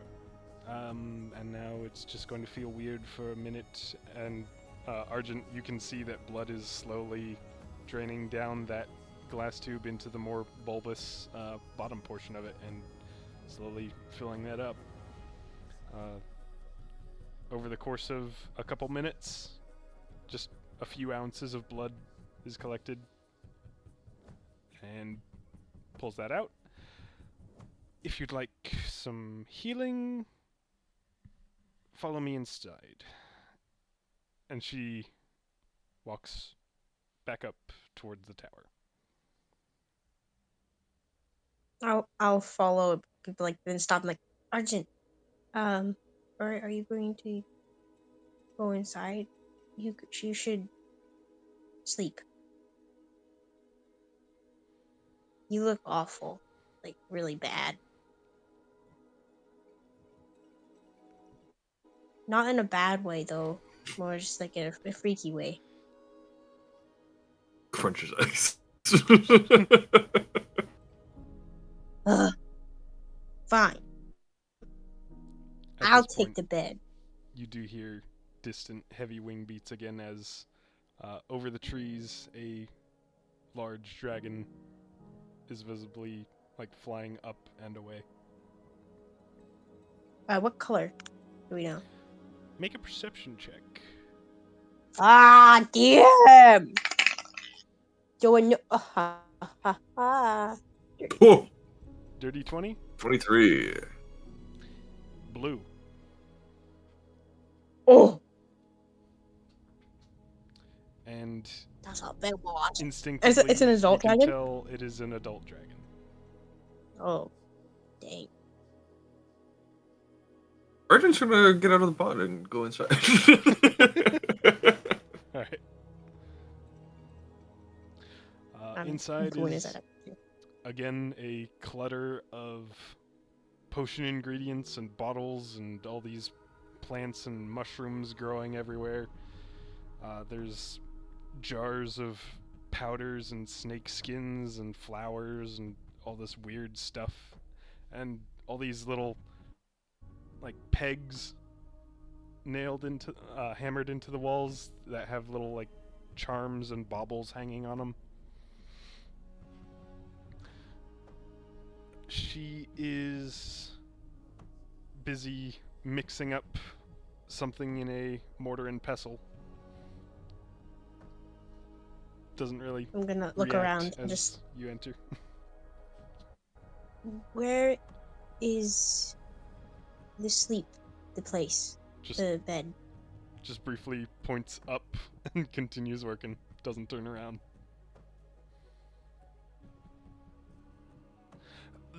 And now it's just going to feel weird for a minute. And Argent, you can see that blood is slowly draining down that glass tube into the more bulbous bottom portion of it, and slowly filling that up. Over the course of a couple minutes, just a few ounces of blood is collected, and pulls that out. If you'd like some healing, follow me inside. And she walks back up towards the tower. I'll follow. People like then stop. I'm like, Argent, are you going to go inside? You should sleep. You look awful, like really bad. Not in a bad way though, more just like in a freaky way. Crunches ice. Ugh. Fine. At I'll this take point, the bed. you do hear distant heavy wing beats again as over the trees a large dragon is visibly like flying up and away. What color do we know? Make a perception check. Ah, damn! Yo, no. Ha ha. Oh, Dirty 20? 23. Blue. Oh, And that's a big one. instinctively, It's an adult you can dragon? tell it is an adult dragon. Oh, dang. Argent's gonna get out of the pod and go inside. Alright. I'm Inside going is, inside. again, a clutter of potion ingredients and bottles and all these plants and mushrooms growing everywhere. There's jars of powders and snake skins and flowers and all this weird stuff. And all these little, like, pegs hammered into the walls that have little, like, charms and baubles hanging on them. She is busy mixing up something in a mortar and pestle. Doesn't really I'm gonna look react around and as just. you enter. Where is the place, Just the bed? just briefly points up and continues working. Doesn't turn around.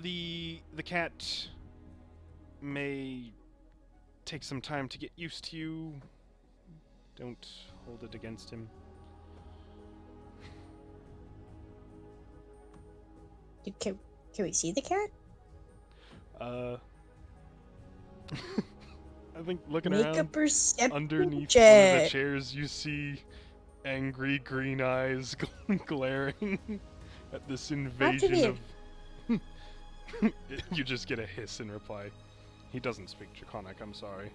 The cat may take some time to get used to you. Don't hold it against him. Can we see the cat? I think looking Make a around perception underneath one of the check. chairs, you see angry green eyes glaring at this invasion of. You just get a hiss in reply. He doesn't speak Draconic, I'm sorry.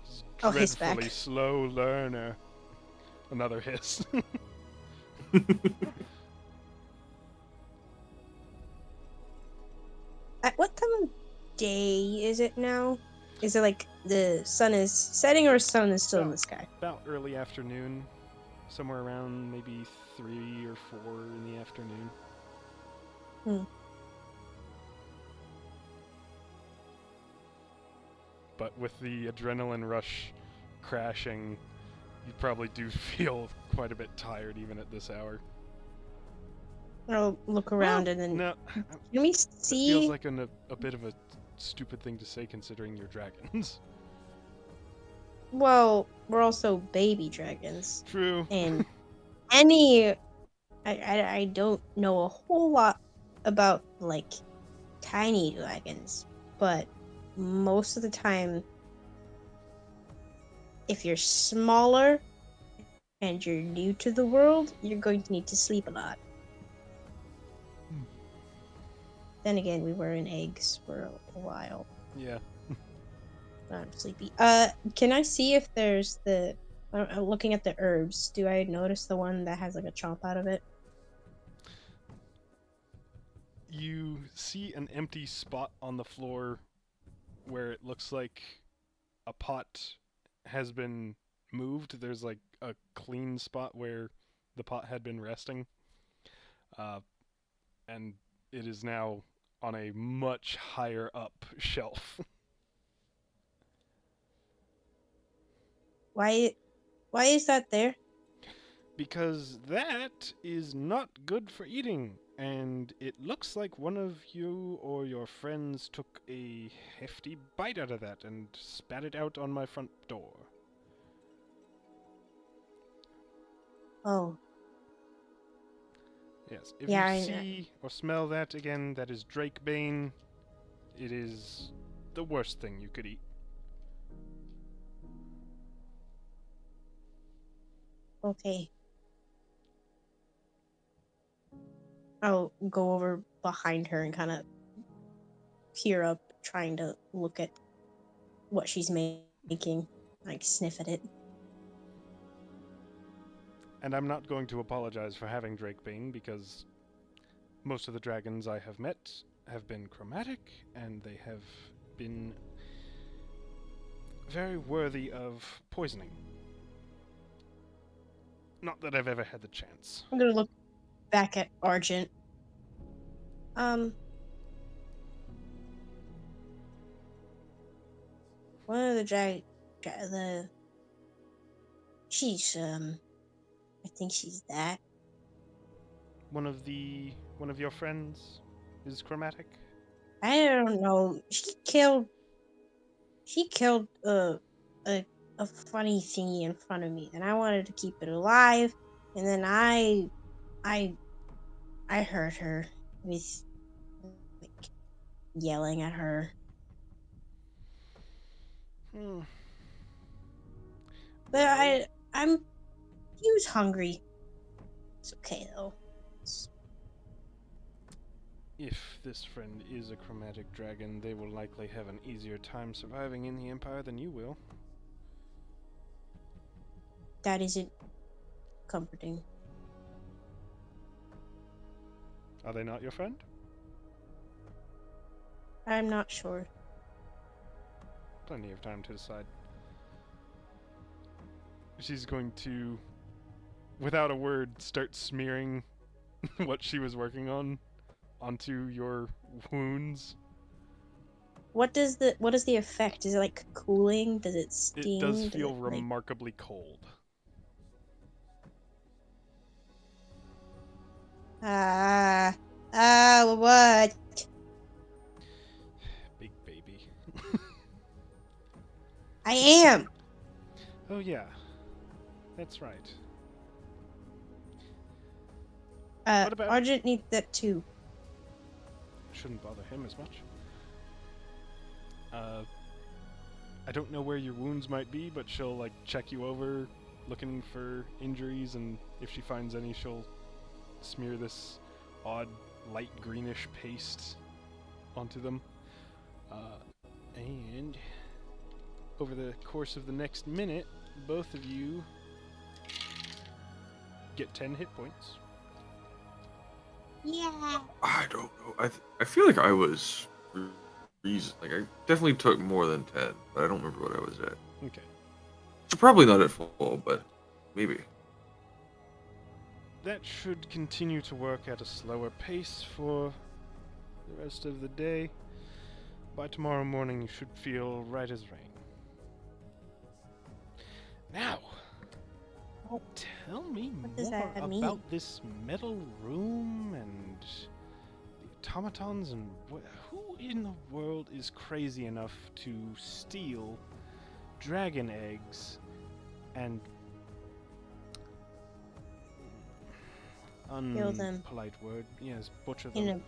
He's I'll hiss dreadfully back. slow learner. Another hiss. At what time of day is it now? Is it like the sun is setting or sun is still in the sky? About early afternoon. Somewhere around maybe 3 or 4 in the afternoon. But with the adrenaline rush crashing, you probably do feel quite a bit tired even at this hour. I'll look around and then. No, Can we it see? feels like a bit of a stupid thing to say considering you're dragons. Well, we're also baby dragons, True. and I don't know a whole lot about like tiny dragons, but most of the time, if you're smaller and you're new to the world, you're going to need to sleep a lot. Then again, we were in eggs for a while. Yeah. I'm sleepy. Can I see if there's looking at the herbs, do I notice the one that has like a chomp out of it? You see an empty spot on the floor where it looks like a pot has been moved. There's like a clean spot where the pot had been resting. And it is now on a much higher up shelf. Why is that there? Because that is not good for eating, and it looks like one of you or your friends took a hefty bite out of that and spat it out on my front door. Oh. Yes, if Yeah, you see or smell that again, that is Drakebane. It is the worst thing you could eat. Okay. I'll go over behind her and kind of peer up, trying to look at what she's making, like sniff at it. And I'm not going to apologize for having Drakebane, because most of the dragons I have met have been chromatic, and they have been very worthy of poisoning. Not that I've ever had the chance. I'm gonna look back at Argent. One of the she's I think she's that. One of your friends is chromatic. I don't know. She killed a funny thingy in front of me, and I wanted to keep it alive, and then I hurt her with like yelling at her. Hmm. But Well, he was hungry. It's okay though. if this friend is a chromatic dragon, they will likely have an easier time surviving in the Empire than you will. That isn't comforting. Are they not your friend? I'm not sure. Plenty of time to decide. She's going to, without a word, start smearing what she was working on onto your wounds. What is the effect? Is it like cooling? Does it It does sting? Does feel it like remarkably cold. what? Big baby. I am. Oh yeah, that's right. What about? Argent needs that too. Shouldn't bother him as much. I don't know where your wounds might be, but she'll like check you over, looking for injuries, and if she finds any, she'll smear this odd light greenish paste onto them. And over the course of the next minute, both of you get 10 hit points. Yeah. I don't know. I feel like I was like I definitely took more than 10, but I don't remember what I was at. Okay. So probably not at full, but maybe. That should continue to work at a slower pace for the rest of the day. By tomorrow morning, you should feel right as rain. Now, tell me What does more that mean? about this metal room and the automatons and who in the world is crazy enough to steal dragon eggs and Kill them. unpolite word, yes, butcher In them.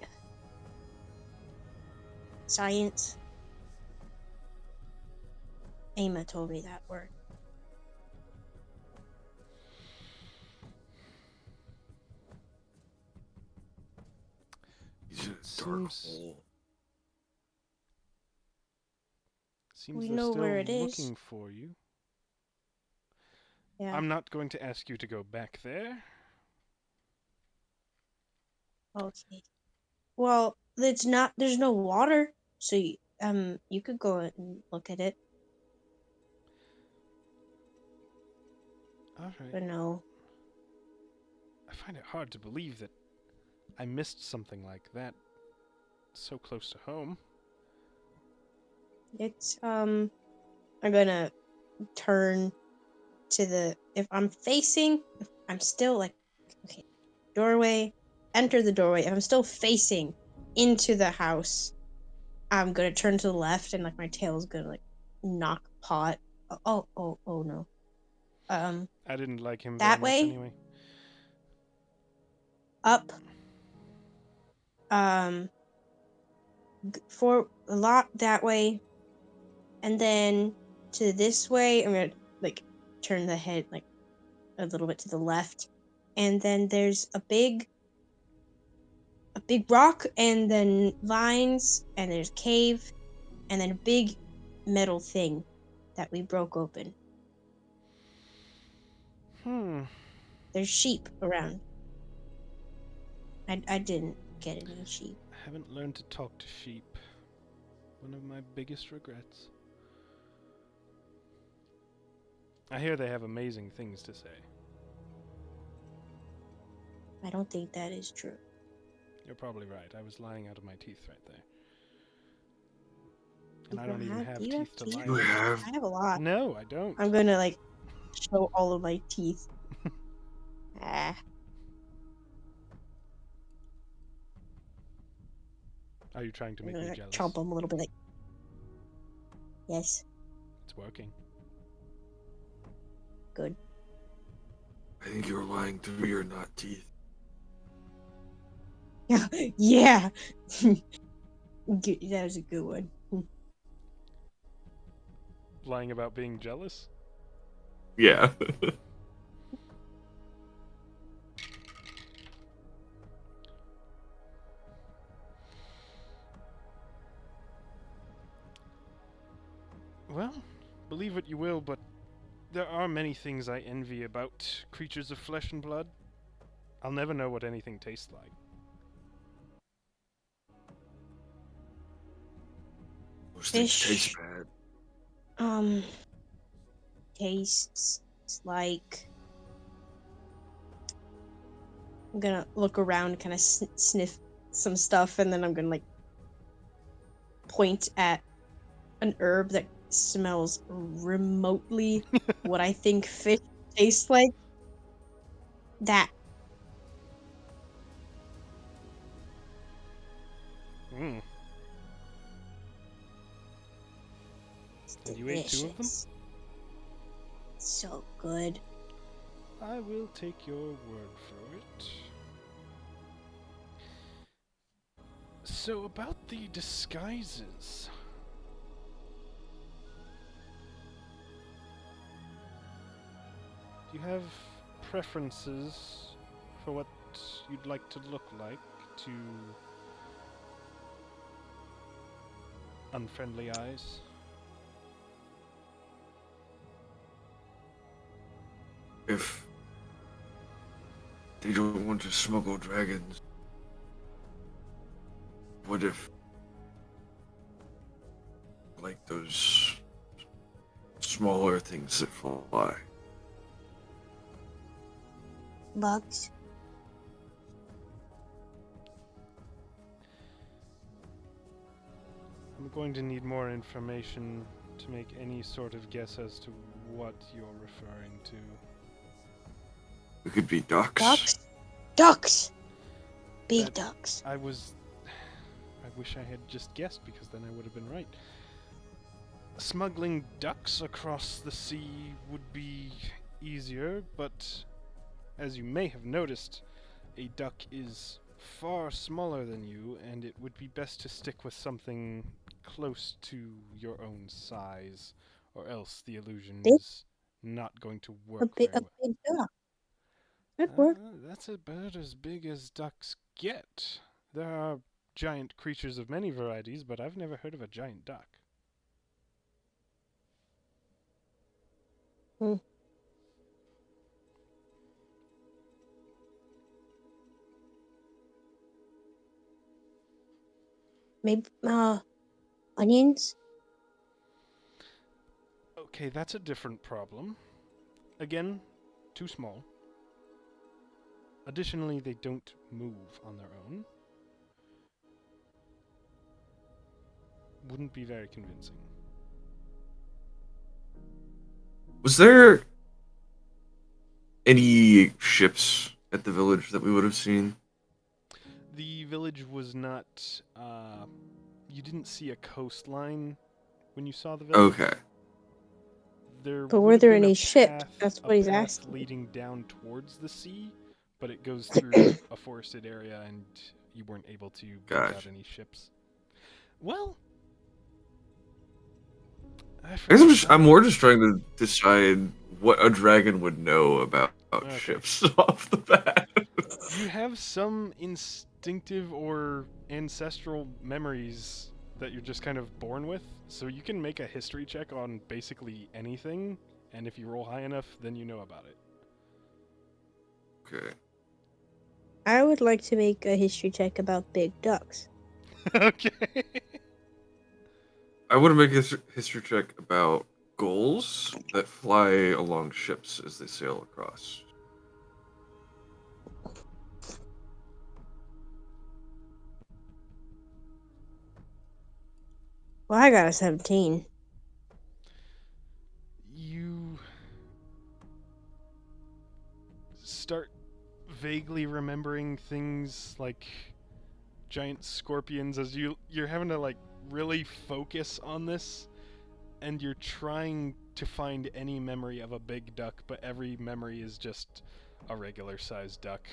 a science. Ama told me that word. He's in a dark hole. Seems We they're know still where it is. looking for you. Yeah. I'm not going to ask you to go back there. Okay. Well, it's not. There's no water, so you could go and look at it. All right. But no. I find it hard to believe that I missed something like that so close to home. It's I'm gonna turn to the if I'm still like okay, doorway, enter the doorway. If I'm still facing into the house, I'm gonna turn to the left and like my tail's gonna like knock pot. Oh no. I didn't like him very That much way, anyway. up, for a lot that way, and then to this way. I'm gonna like turn the head like a little bit to the left, and then there's a big rock, and then vines, and there's cave, and then a big metal thing that we broke open. There's sheep around. I didn't get any sheep. I haven't learned to talk to sheep. One of my biggest regrets. I hear they have amazing things to say. I don't think that is true. You're probably right. I was lying out of my teeth right there. You And I don't even have teeth to lie You out. have. I have a lot. No, I don't. I'm gonna like show all of my teeth. Ah. Are you trying to I'm make me gonna jealous? chomp them a little bit. Like, yes, It's working. good. I think you're lying through your not teeth. Yeah. That was a good one. Lying about being jealous? Yeah. Well, believe what you will, but there are many things I envy about creatures of flesh and blood. I'll never know what anything tastes like. Those things Fish. taste bad. Tastes like. I'm gonna look around, kind of sniff some stuff, and then I'm gonna like point at an herb that smells remotely what I think fish tastes like. That. Mmm. It's And you ate 2 of them? delicious. So good. I will take your word for it. So, about the disguises. Do you have preferences for what you'd like to look like to unfriendly eyes? If they don't want to smuggle dragons, what if, like those smaller things that fly? Bugs. I'm going to need more information to make any sort of guess as to what you're referring to. It could be ducks. Ducks. Ducks. Big That- ducks. I wish I had just guessed, because then I would have been right. Smuggling ducks across the sea would be easier, but as you may have noticed, a duck is far smaller than you, and it would be best to stick with something close to your own size, or else the illusion Big? is not going to work A very big duck. That'd well. work. That's about as big as ducks get. There are giant creatures of many varieties, but I've never heard of a giant duck. Maybe onions. Okay, that's a different problem. Again, too small. Additionally, they don't move on their own. Wouldn't be very convincing. Was there any ships at the village that we would have seen? The village was not. You didn't see a coastline when you saw the village. Okay. There But would were have there been any a ships? path- That's a what he's path asking. leading down towards the sea, but it goes through a forested area, and you weren't able to make out Gotcha. any ships. Well, I I guess forgot I'm more just trying to decide what a dragon would know about Okay. ships off the bat. You have some instinctive or ancestral memories that you're just kind of born with, so you can make a history check on basically anything, and if you roll high enough, then you know about it. Okay. I would like to make a history check about big ducks. Okay. I want to make a history check about gulls that fly along ships as they sail across. Well, I got a 17. You start vaguely remembering things like giant scorpions as you're having to like really focus on this, and you're trying to find any memory of a big duck, but every memory is just a regular sized duck.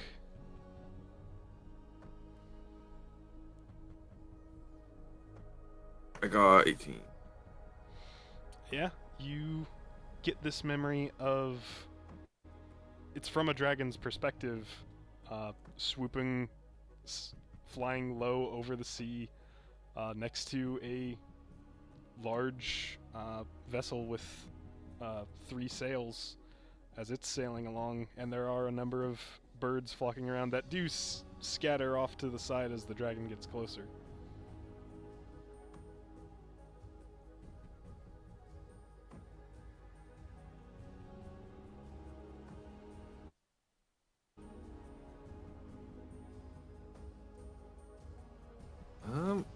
I got 18. Yeah, you get this memory of it's from a dragon's perspective, swooping, flying low over the sea, next to a large vessel with 3 sails as it's sailing along, and there are a number of birds flocking around that do scatter off to the side as the dragon gets closer.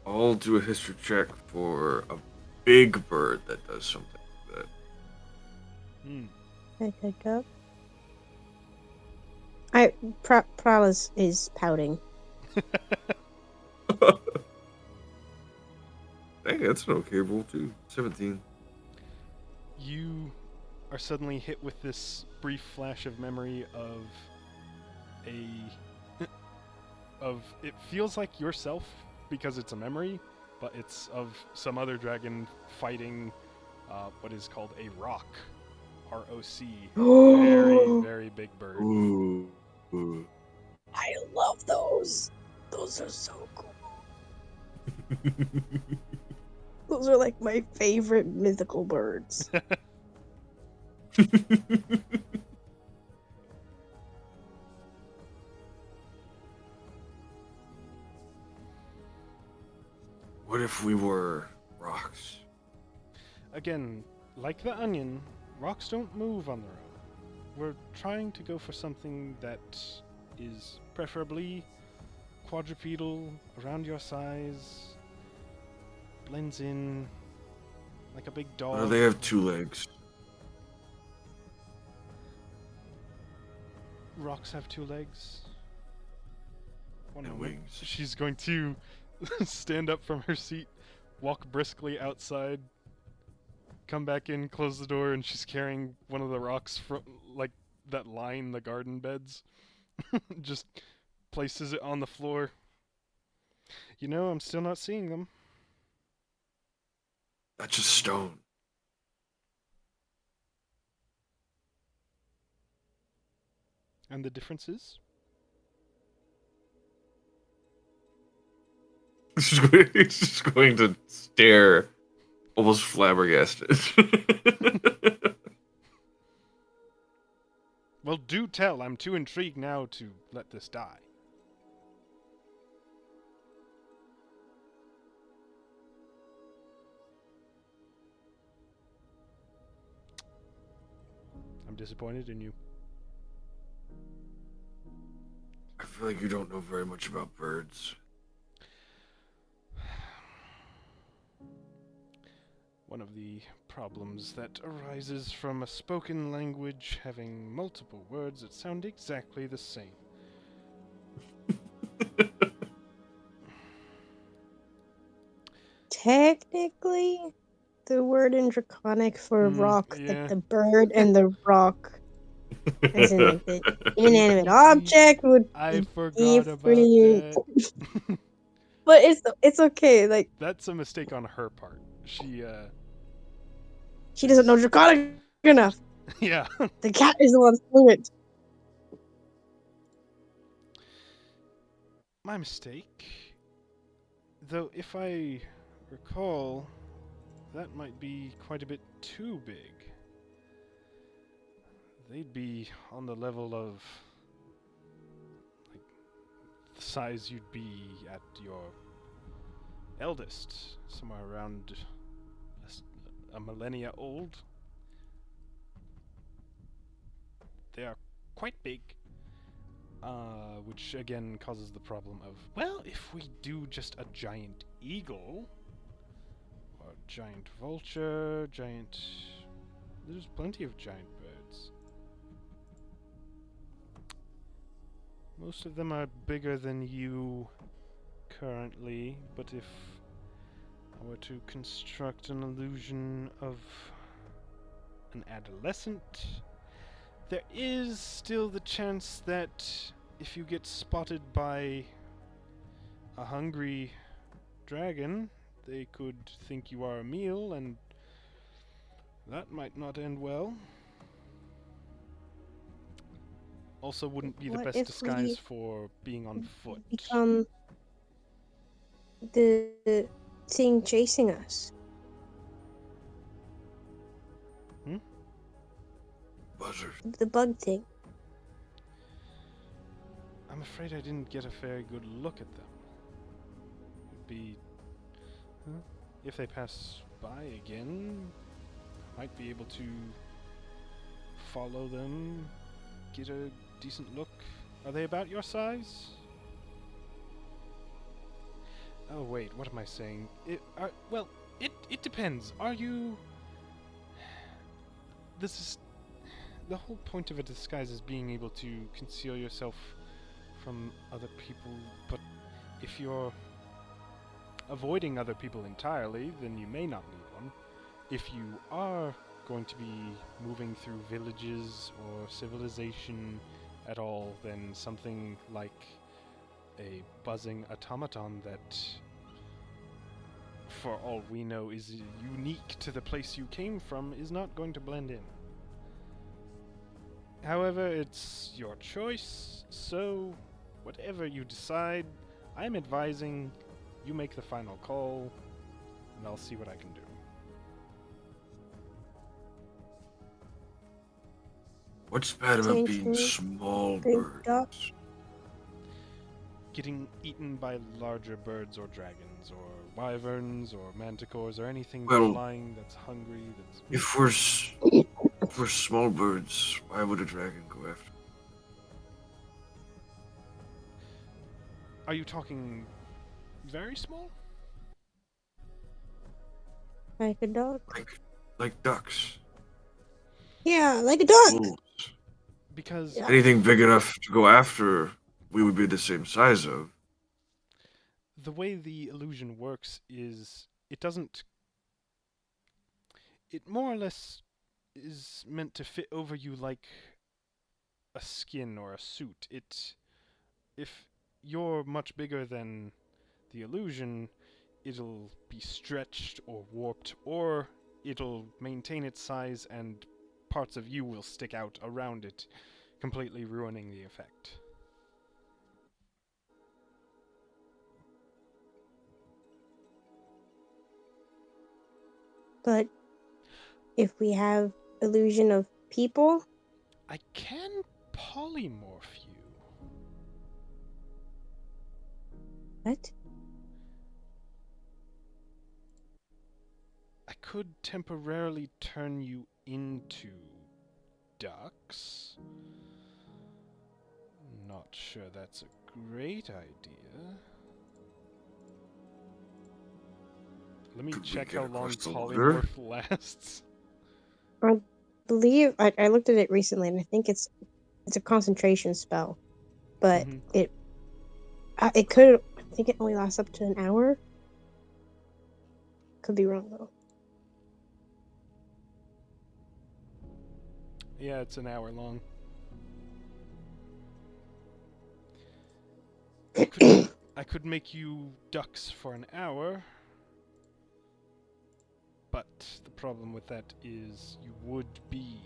I'll do a history check for a big bird that does something like I pick up. Pral is pouting. that. Dang, that's an okay roll too. 17. You are suddenly hit with this brief flash of memory of it feels like yourself because it's a memory, but it's of some other dragon fighting what is called a rock. R-O-C. Very, very big bird. Ooh. I love those. Those are so cool. Those are like my favorite mythical birds. What if we were rocks? Again, like the onion, rocks don't move on their own. We're trying to go for something that is preferably quadrupedal, around your size, blends in like a big dog. Or they have 2 legs. Rocks have 2 legs. One And moment. wings. She's going to stand up from her seat, walk briskly outside, come back in, close the door, and she's carrying one of the rocks from like that line the garden beds. Just places it on the floor. You know, I'm still not seeing them. That's just stone. And the differences? He's just going to stare, almost flabbergasted. Well, do tell. I'm too intrigued now to let this die. I'm disappointed in you. I feel like you don't know very much about birds. One of the problems that arises from a spoken language having multiple words that sound exactly the same. Technically, the word in Draconic for rock, yeah. like the bird and the rock, as in like the inanimate object, would I be forgot about pretty. that. But it's okay. Like That's a mistake on her part. She doesn't know Draconic enough. yeah. The cat is the one fluent. My mistake. Though if I recall, that might be quite a bit too big. They'd be on the level of like the size you'd be at your eldest, somewhere around a millennia old. quite big. Which again causes the problem of, well, if we do just a giant eagle, or giant vulture, there's plenty of giant birds. Most of them are bigger than you currently, but if I were to construct an illusion of an adolescent, there is still the chance that if you get spotted by a hungry dragon, they could think you are a meal, and that might not end well. Also wouldn't be the What best if disguise we for being on foot. become the thing chasing us? Buzzard. The bug thing. I'm afraid I didn't get a very good look at them. It'd be... if they pass by again, I might be able to follow them, get a decent look. Are they about your size? Oh wait, what am I saying? It depends. Are you... This is... The whole point of a disguise is being able to conceal yourself from other people, but if you're avoiding other people entirely, then you may not need one. If you are going to be moving through villages or civilization at all, then something like a buzzing automaton that, for all we know, is unique to the place you came from is not going to blend in. However, it's your choice, so whatever you decide, I'm advising you make the final call, and I'll see what I can do. What's bad about being Attention, small big birds? duck. Getting eaten by larger birds or dragons or wyverns or manticores or anything Well, flying that's hungry, that's... If we're small birds, why would a dragon go after? Are you talking very small? Like a dog. Like ducks. Yeah, like a dog. Wolves. Because Yeah. Anything big enough to go after, we would be the same size of. the way the illusion works is it doesn't... It more or less is meant to fit over you like a skin or a suit. If you're much bigger than the illusion, it'll be stretched or warped, or it'll maintain its size and parts of you will stick out around it, completely ruining the effect. But if we have illusion of people, I can polymorph you. what? I could temporarily turn you into ducks. Not sure that's a great idea. Let me Could we check get how long across the water? polymorph lasts. I believe I looked at it recently, and I think it's a concentration spell, but Mhm. it could. I think it only lasts up to an hour. Could be wrong though. Yeah, it's an hour long. I could make you ducks for an hour, but the problem with that is you would be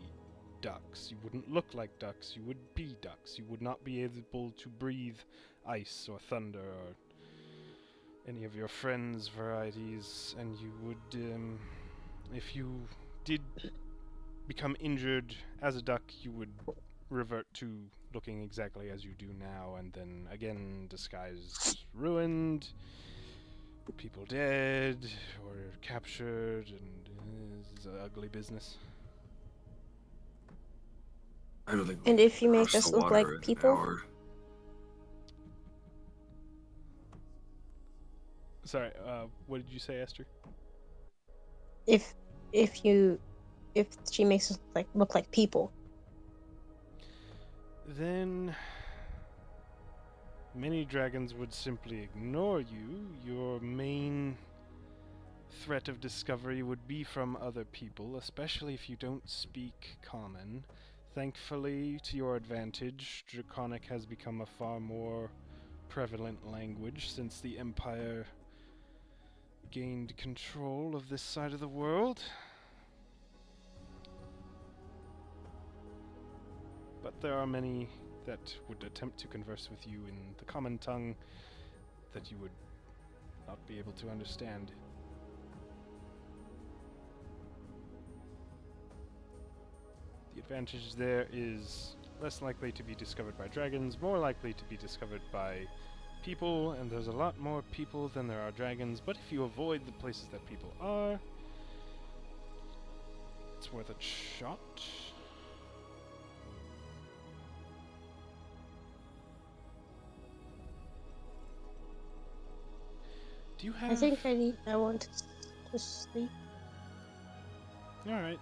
ducks. You wouldn't look like ducks, you would be ducks. You would not be able to breathe ice or thunder or any of your friends' varieties, and you would, if you did become injured as a duck, you would revert to looking exactly as you do now, and then again, disguise ruined, people dead, or captured, and it's an ugly business. I don't think And we if you make cross us the look like water in an people? hour. Sorry, what did you say, Esther? If she makes us look like people. Then many dragons would simply ignore you. Your main threat of discovery would be from other people, especially if you don't speak common. Thankfully, to your advantage, Draconic has become a far more prevalent language since the Empire gained control of this side of the world. But there are many that would attempt to converse with you in the common tongue that you would not be able to understand. The advantage there is less likely to be discovered by dragons, more likely to be discovered by people, and there's a lot more people than there are dragons, but if you avoid the places that people are, it's worth a shot. Do you have... I think I want to sleep. Alright.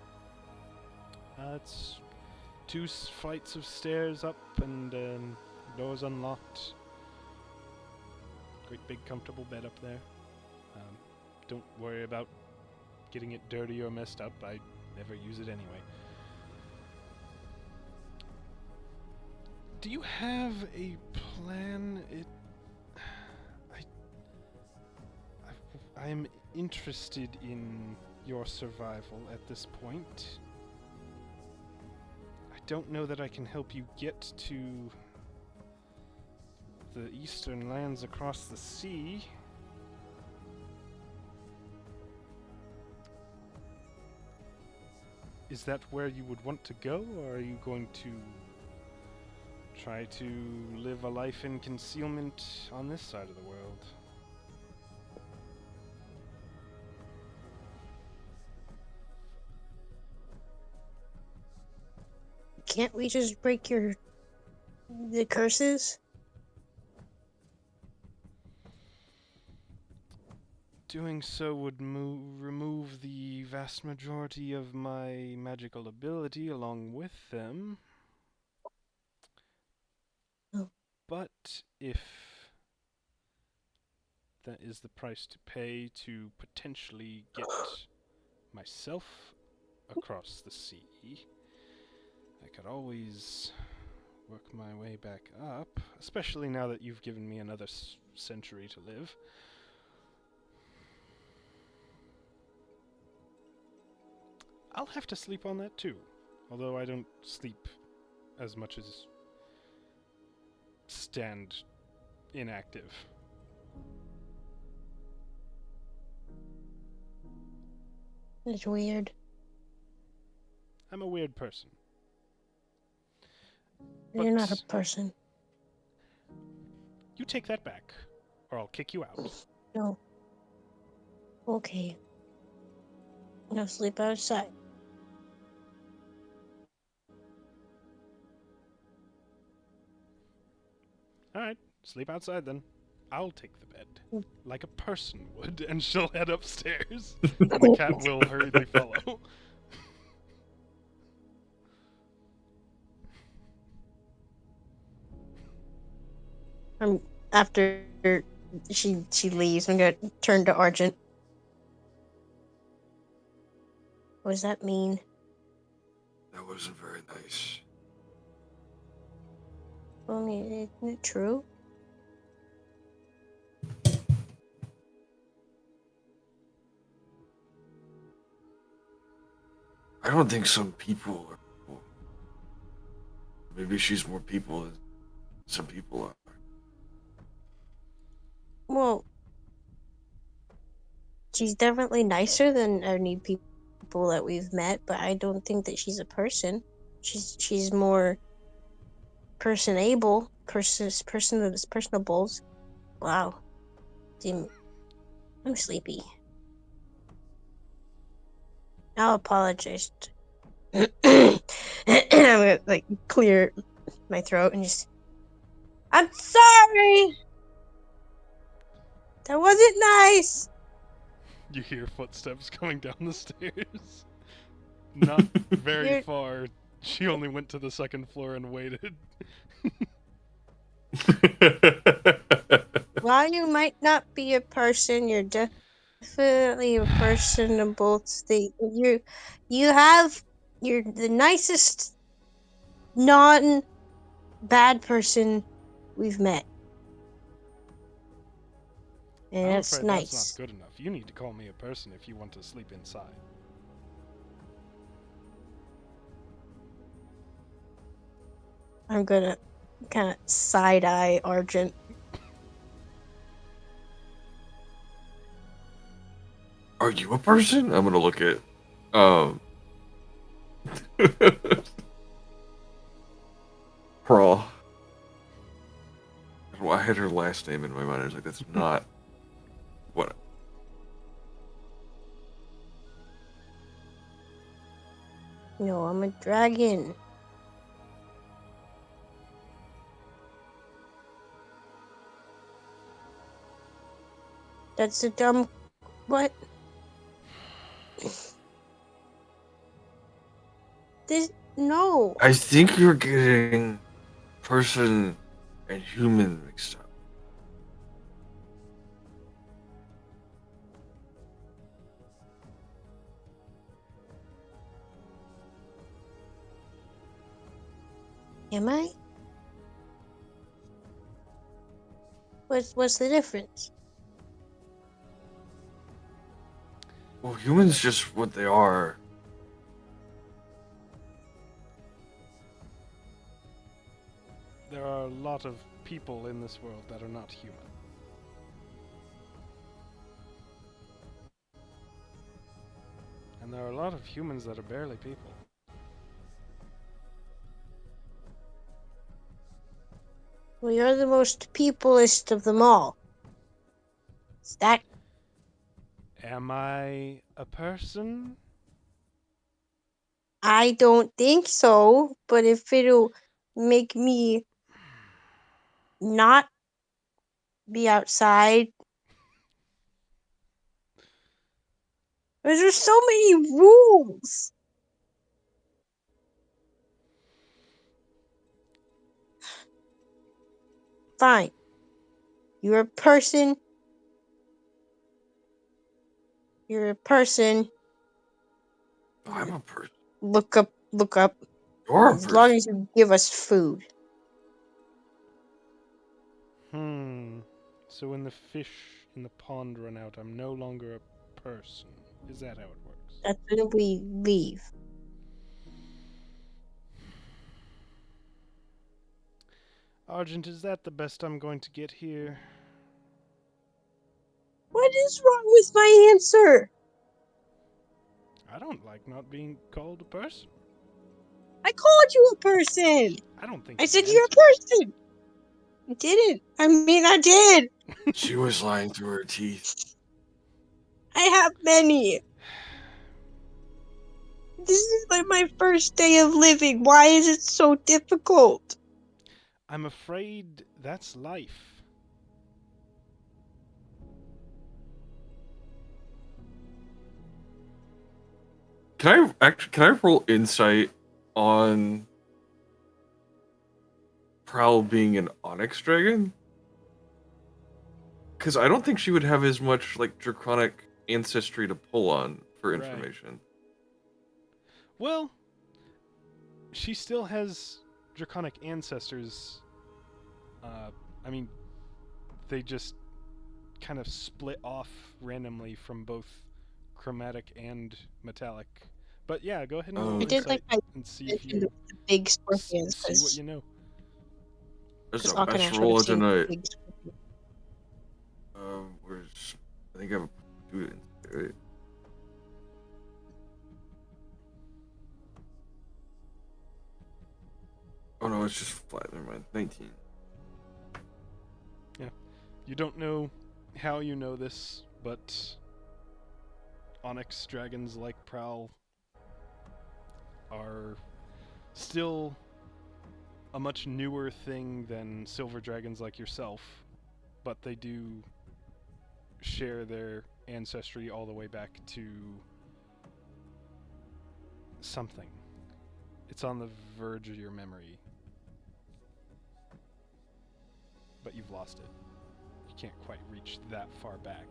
It's 2 flights of stairs up and doors unlocked. Great big comfortable bed up there. Don't worry about getting it dirty or messed up. I never use it anyway. Do you have a plan? I am interested in your survival at this point. I don't know that I can help you get to the eastern lands across the sea. Is that where you would want to go, or are you going to try to live a life in concealment on this side of the world? Can't we just break the curses? Doing so would remove the vast majority of my magical ability along with them. Oh. But if that is the price to pay to potentially get myself across the sea, I could always work my way back up, especially now that you've given me another century to live. I'll have to sleep on that too, although I don't sleep as much as stand inactive. It's weird. I'm a weird person. You're not a person. You take that back, or I'll kick you out. No. Okay. Now sleep outside. Alright, sleep outside then. I'll take the bed, like a person would, and she'll head upstairs. And the cat will hurriedly follow. After she leaves, I'm gonna turn to Argent. What does that mean? That wasn't very nice. I mean, isn't it true? I don't think some people are people. Maybe she's more people than some people are. Well, she's definitely nicer than any people that we've met, but I don't think that she's a person. She's more personables. Wow. I'm sleepy. I'll apologize. I'm gonna like clear my throat and just. I'm sorry. That wasn't nice. You hear footsteps coming down the stairs. Not very You're- far. She only went to the second floor and waited. While you might not be a person, you're definitely a person of both states. You're the nicest non-bad person we've met, and I'm that's afraid that's not nice. good enough. You need to call me a person if you want to sleep inside. I'm gonna kind of side-eye Argent. Are you a person? I'm gonna look at Pral. Well, I had her last name in my mind. I was like, that's not what. No, I'm a dragon. That's a dumb. What? This no. I think you're getting person and human mixed up. Am I? What's the difference? Well, humans just what they are. There are a lot of people in this world that are not human. And there are a lot of humans that are barely people. Well, you're the most peopleist of them all. Is that Am I a person? I don't think so, but if it'll make me not be outside. There's so many rules. Fine. You're a person. You're a person. I'm a person. Look up. You're a As long person. as you give us food. So when the fish in the pond run out, I'm no longer a person. Is that how it works? That's when we leave. Argent, is that the best I'm going to get here? What is wrong with my answer? I don't like not being called a person. I called you a person. I don't think I you said meant you're a to. person. I didn't. I mean, I did. She was lying through her teeth. I have many. This is like my first day of living. Why is it so difficult? I'm afraid that's life. Can I roll insight on Prowl being an Onyx dragon? Because I don't think she would have as much like draconic ancestry to pull on for Right. information. Well, she still has draconic ancestors. I mean, they just kind of split off randomly from both chromatic and metallic. But yeah, go ahead and roll Oh, I did like insight my and see if you the big scorpions see what you know. There's because a best Akanash would roll have of the seen the night. big scorpion. Where's I think I have a student. Right? Oh no, it's just flat. Never mind. 19. You don't know how you know this, but onyx dragons like Prowl are Still a much newer thing than silver dragons like yourself, but they do share their ancestry all the way back to something. It's on the verge of your memory, but you've lost it. You can't quite reach that far back.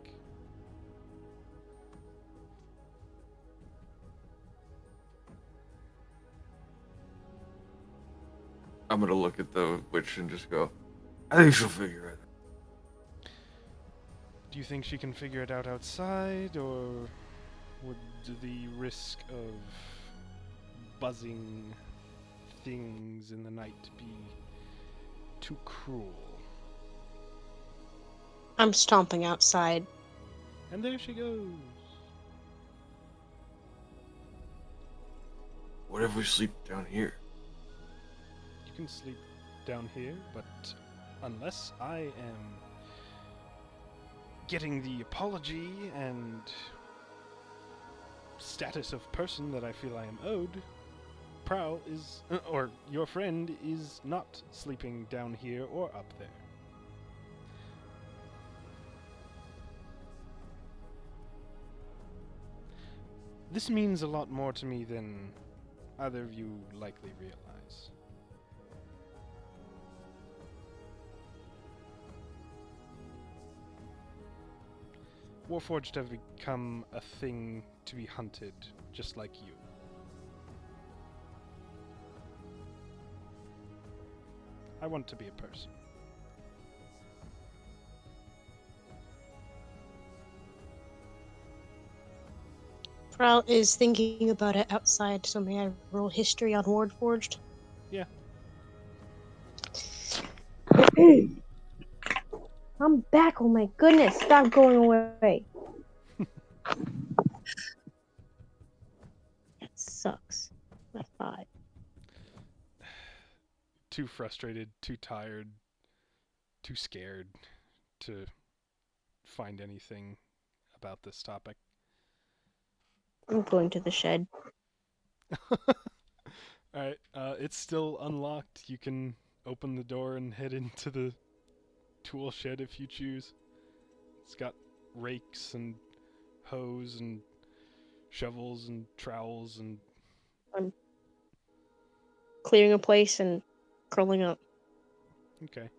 I'm gonna look at the witch and just go, I think she'll figure it out. Do you think she can figure it out outside, or would the risk of buzzing things in the night be too cruel? I'm stomping outside. And there she goes. What if we sleep down here? You can sleep down here, but unless I am getting the apology and status of person that I feel I am owed, Pral is, or your friend is not sleeping down here or up there. This means a lot more to me than either of you likely realize. Warforged have become a thing to be hunted, just like you. I want to be a person. Pral is thinking about it outside, so may I roll history on Wardforged? Yeah. I'm back, oh my goodness, stop going away. That sucks. That's 5. Too frustrated, too tired, too scared to find anything about this topic. I'm going to the shed. Alright, it's still unlocked. You can open the door and head into the tool shed if you choose. It's got rakes and hoes and shovels and trowels and... I'm clearing a place and curling up, Okay.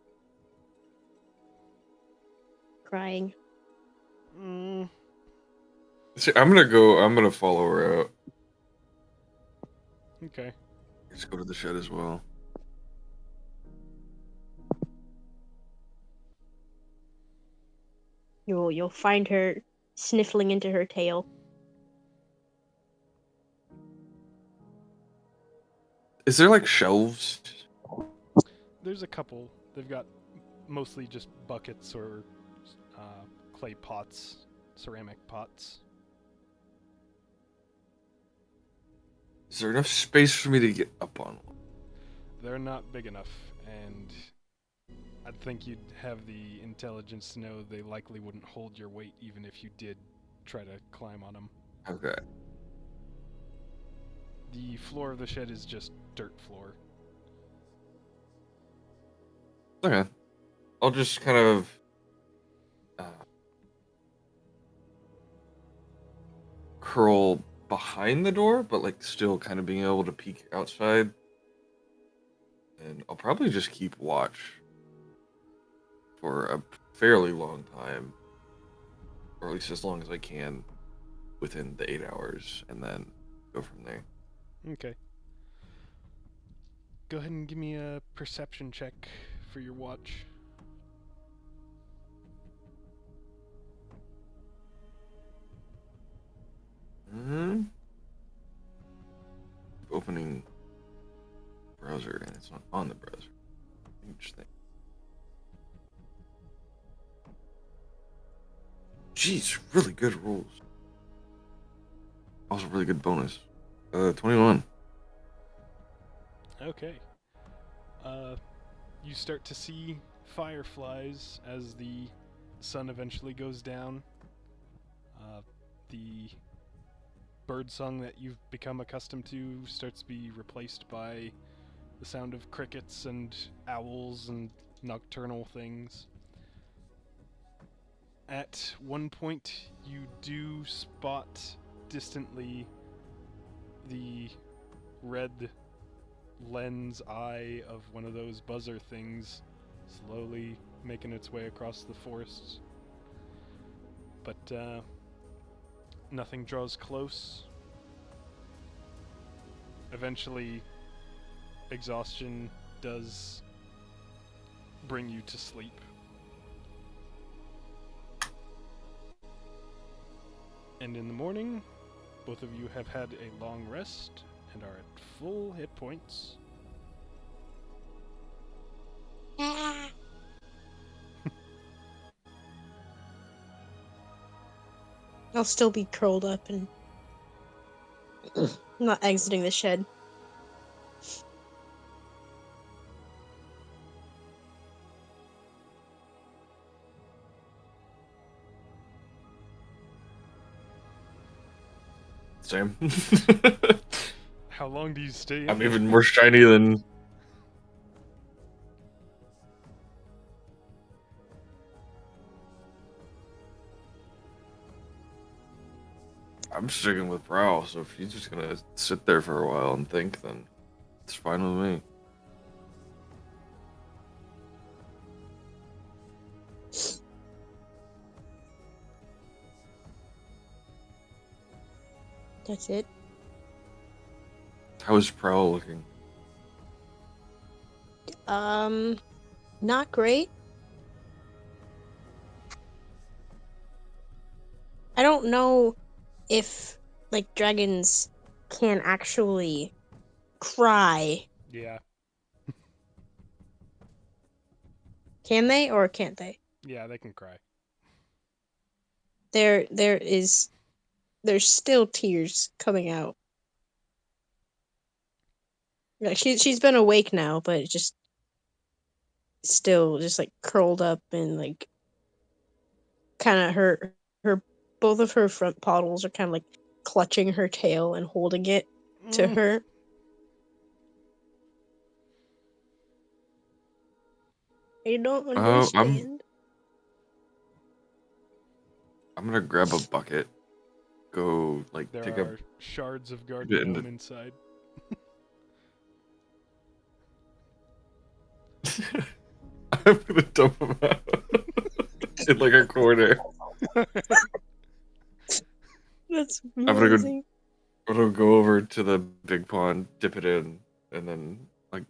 crying. See, I'm gonna follow her out. Okay. Let's go to the shed as well. You'll find her sniffling into her tail. Is there like shelves? There's a couple. They've got mostly just buckets or clay pots, ceramic pots. Is there enough space for me to get up on one? They're not big enough, and I'd think you'd have the intelligence to know they likely wouldn't hold your weight even if you did try to climb on them. Okay. The floor of the shed is just dirt floor. Okay. I'll just kind of curl behind the door, but like still kind of being able to peek outside. And I'll probably just keep watch for a fairly long time, or at least as long as I can within the 8 hours, and then go from there. Okay. Go ahead and give me a perception check for your watch. Opening browser, and it's not on the browser. Interesting. Jeez, really good rules. Also, really good bonus. 21. Okay. You start to see fireflies as the sun eventually goes down. The birdsong that you've become accustomed to starts to be replaced by the sound of crickets and owls and nocturnal things. At one point, you do spot distantly the red lens eye of one of those buzzer things slowly making its way across the forests. But nothing draws close. Eventually, exhaustion does bring you to sleep. And in the morning, both of you have had a long rest and are at full hit points. I'll still be curled up and not exiting the shed. Same. How long do you stay in? I'm even more shiny than. I'm sticking with Prowl, so if he's just gonna sit there for a while and think, then it's fine with me. That's it. How is Prowl looking? Not great. I don't know if, like, dragons can actually cry. Yeah. Can they or can't they? Yeah, they can cry. There's still tears coming out. Like she's been awake now, but just still just like curled up and like kind of her both of her front paws are kind of like clutching her tail and holding it to her. I don't understand. I'm gonna grab a bucket, go like There take are shards of bit guardian inside. I'm gonna dump him out in like a corner. That's I'm amazing. gonna go over to the big pond, dip it in, and then like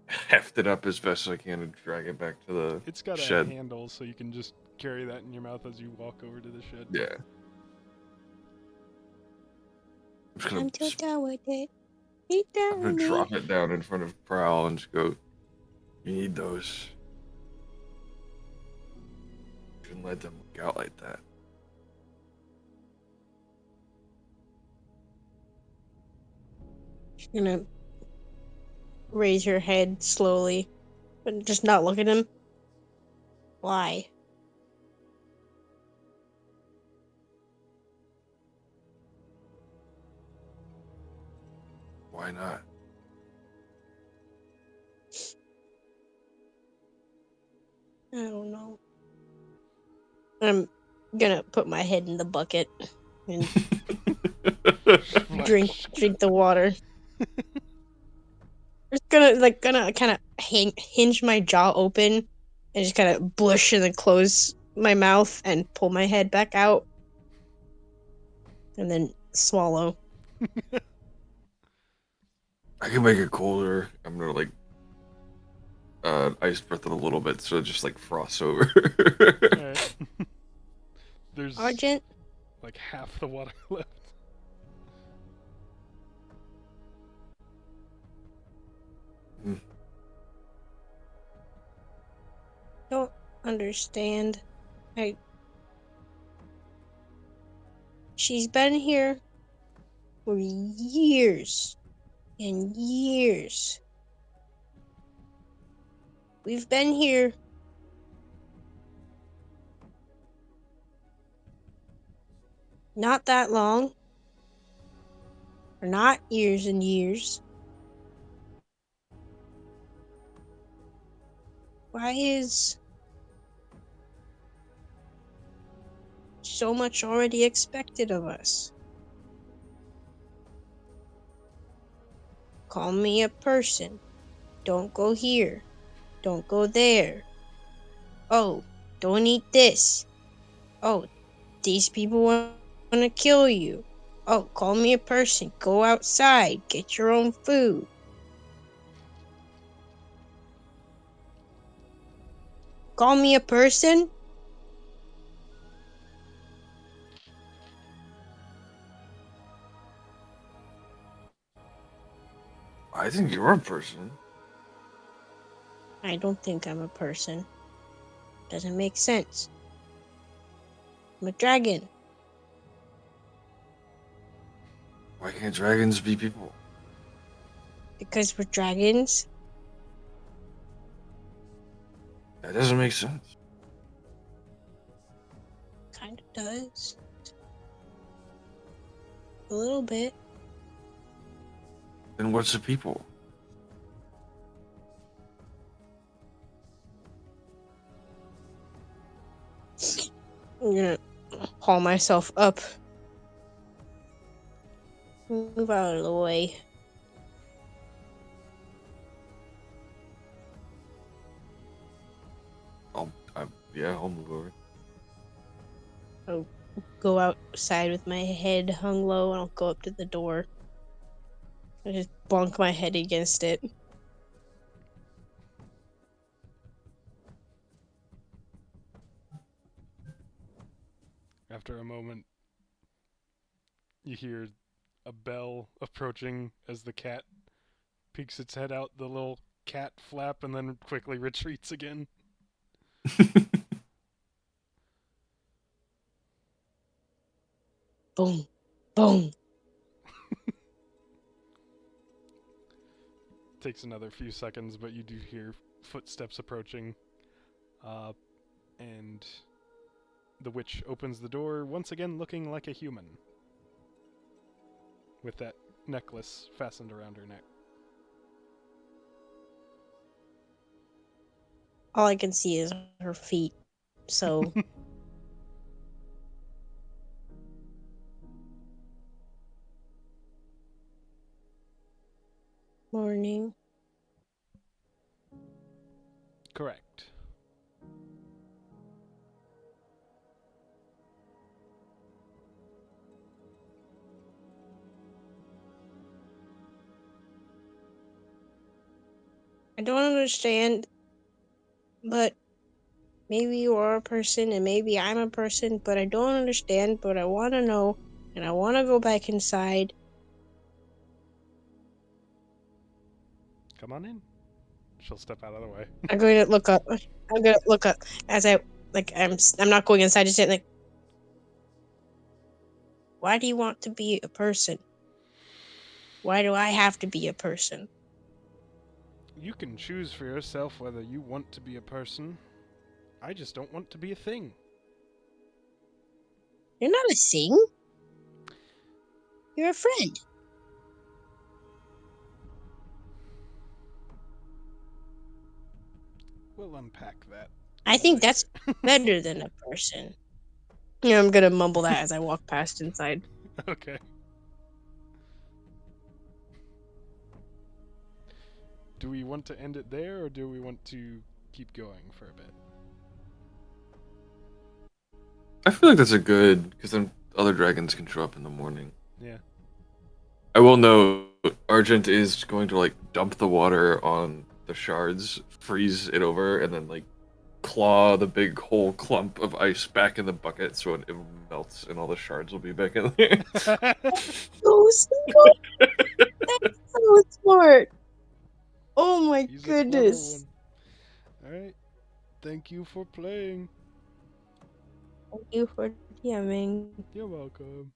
heft it up as best as I can and drag it back to the It's got shed. a handle, so you can just carry that in your mouth as you walk over to the shed. Yeah. I'm too done with it. I'm gonna drop it down in front of Prowl and just go, you need those. You shouldn't let them look out like that. She's gonna raise her head slowly, but just not look at him. Why? Why not? I don't know. I'm gonna put my head in the bucket and drink the water. Just gonna kind of hinge my jaw open and just kind of blush and then close my mouth and pull my head back out and then swallow. I can make it colder. I'm gonna like ice breath it a little bit so it just like frosts over. Alright. There's Argent? like half the water left. Don't understand. She's been here for years and years. We've been here not that long. Or not years and years. Why is so much already expected of us? Call me a person. Don't go here. Don't go there. Oh, don't eat this. Oh, these people want to kill you. Oh, call me a person. Go outside. Get your own food. Call me a person? I think you're a person. I don't think I'm a person. Doesn't make sense. I'm a dragon. Why can't dragons be people? Because we're dragons. That doesn't make sense. Kind of does. A little bit. Then what's a people? I'm gonna haul myself up. Move out of the way. I'll move over. I'll go outside with my head hung low and I'll go up to the door. I just bonk my head against it. After a moment, you hear a bell approaching as the cat peeks its head out the little cat flap and then quickly retreats again. Boom. Boom. Takes another few seconds, but you do hear footsteps approaching. And the witch opens the door, once again looking like a human, with that necklace fastened around her neck. All I can see is her feet. So morning. Correct. I don't understand, but maybe you are a person and maybe I'm a person, but I don't understand, but I want to know and I want to go back inside. Come on in. She'll step out of the way. I'm going to look up. I'm going to look up as I'm not going inside, just saying, like, why do you want to be a person? Why do I have to be a person? You can choose for yourself whether you want to be a person. I just don't want to be a thing. You're not a thing. You're a friend. We'll unpack that. I think that's better than a person. Yeah, I'm gonna mumble that as I walk past inside. Okay. Do we want to end it there, or do we want to keep going for a bit? I feel like that's a good, because then other dragons can show up in the morning. Yeah. I will note, Argent is going to, like, dump the water on the shards, freeze it over, and then, like, claw the big whole clump of ice back in the bucket so it melts and all the shards will be back in there. So smart. That's so smart. Oh my He's goodness. Alright. Thank you for playing. Thank you for DMing. You're welcome.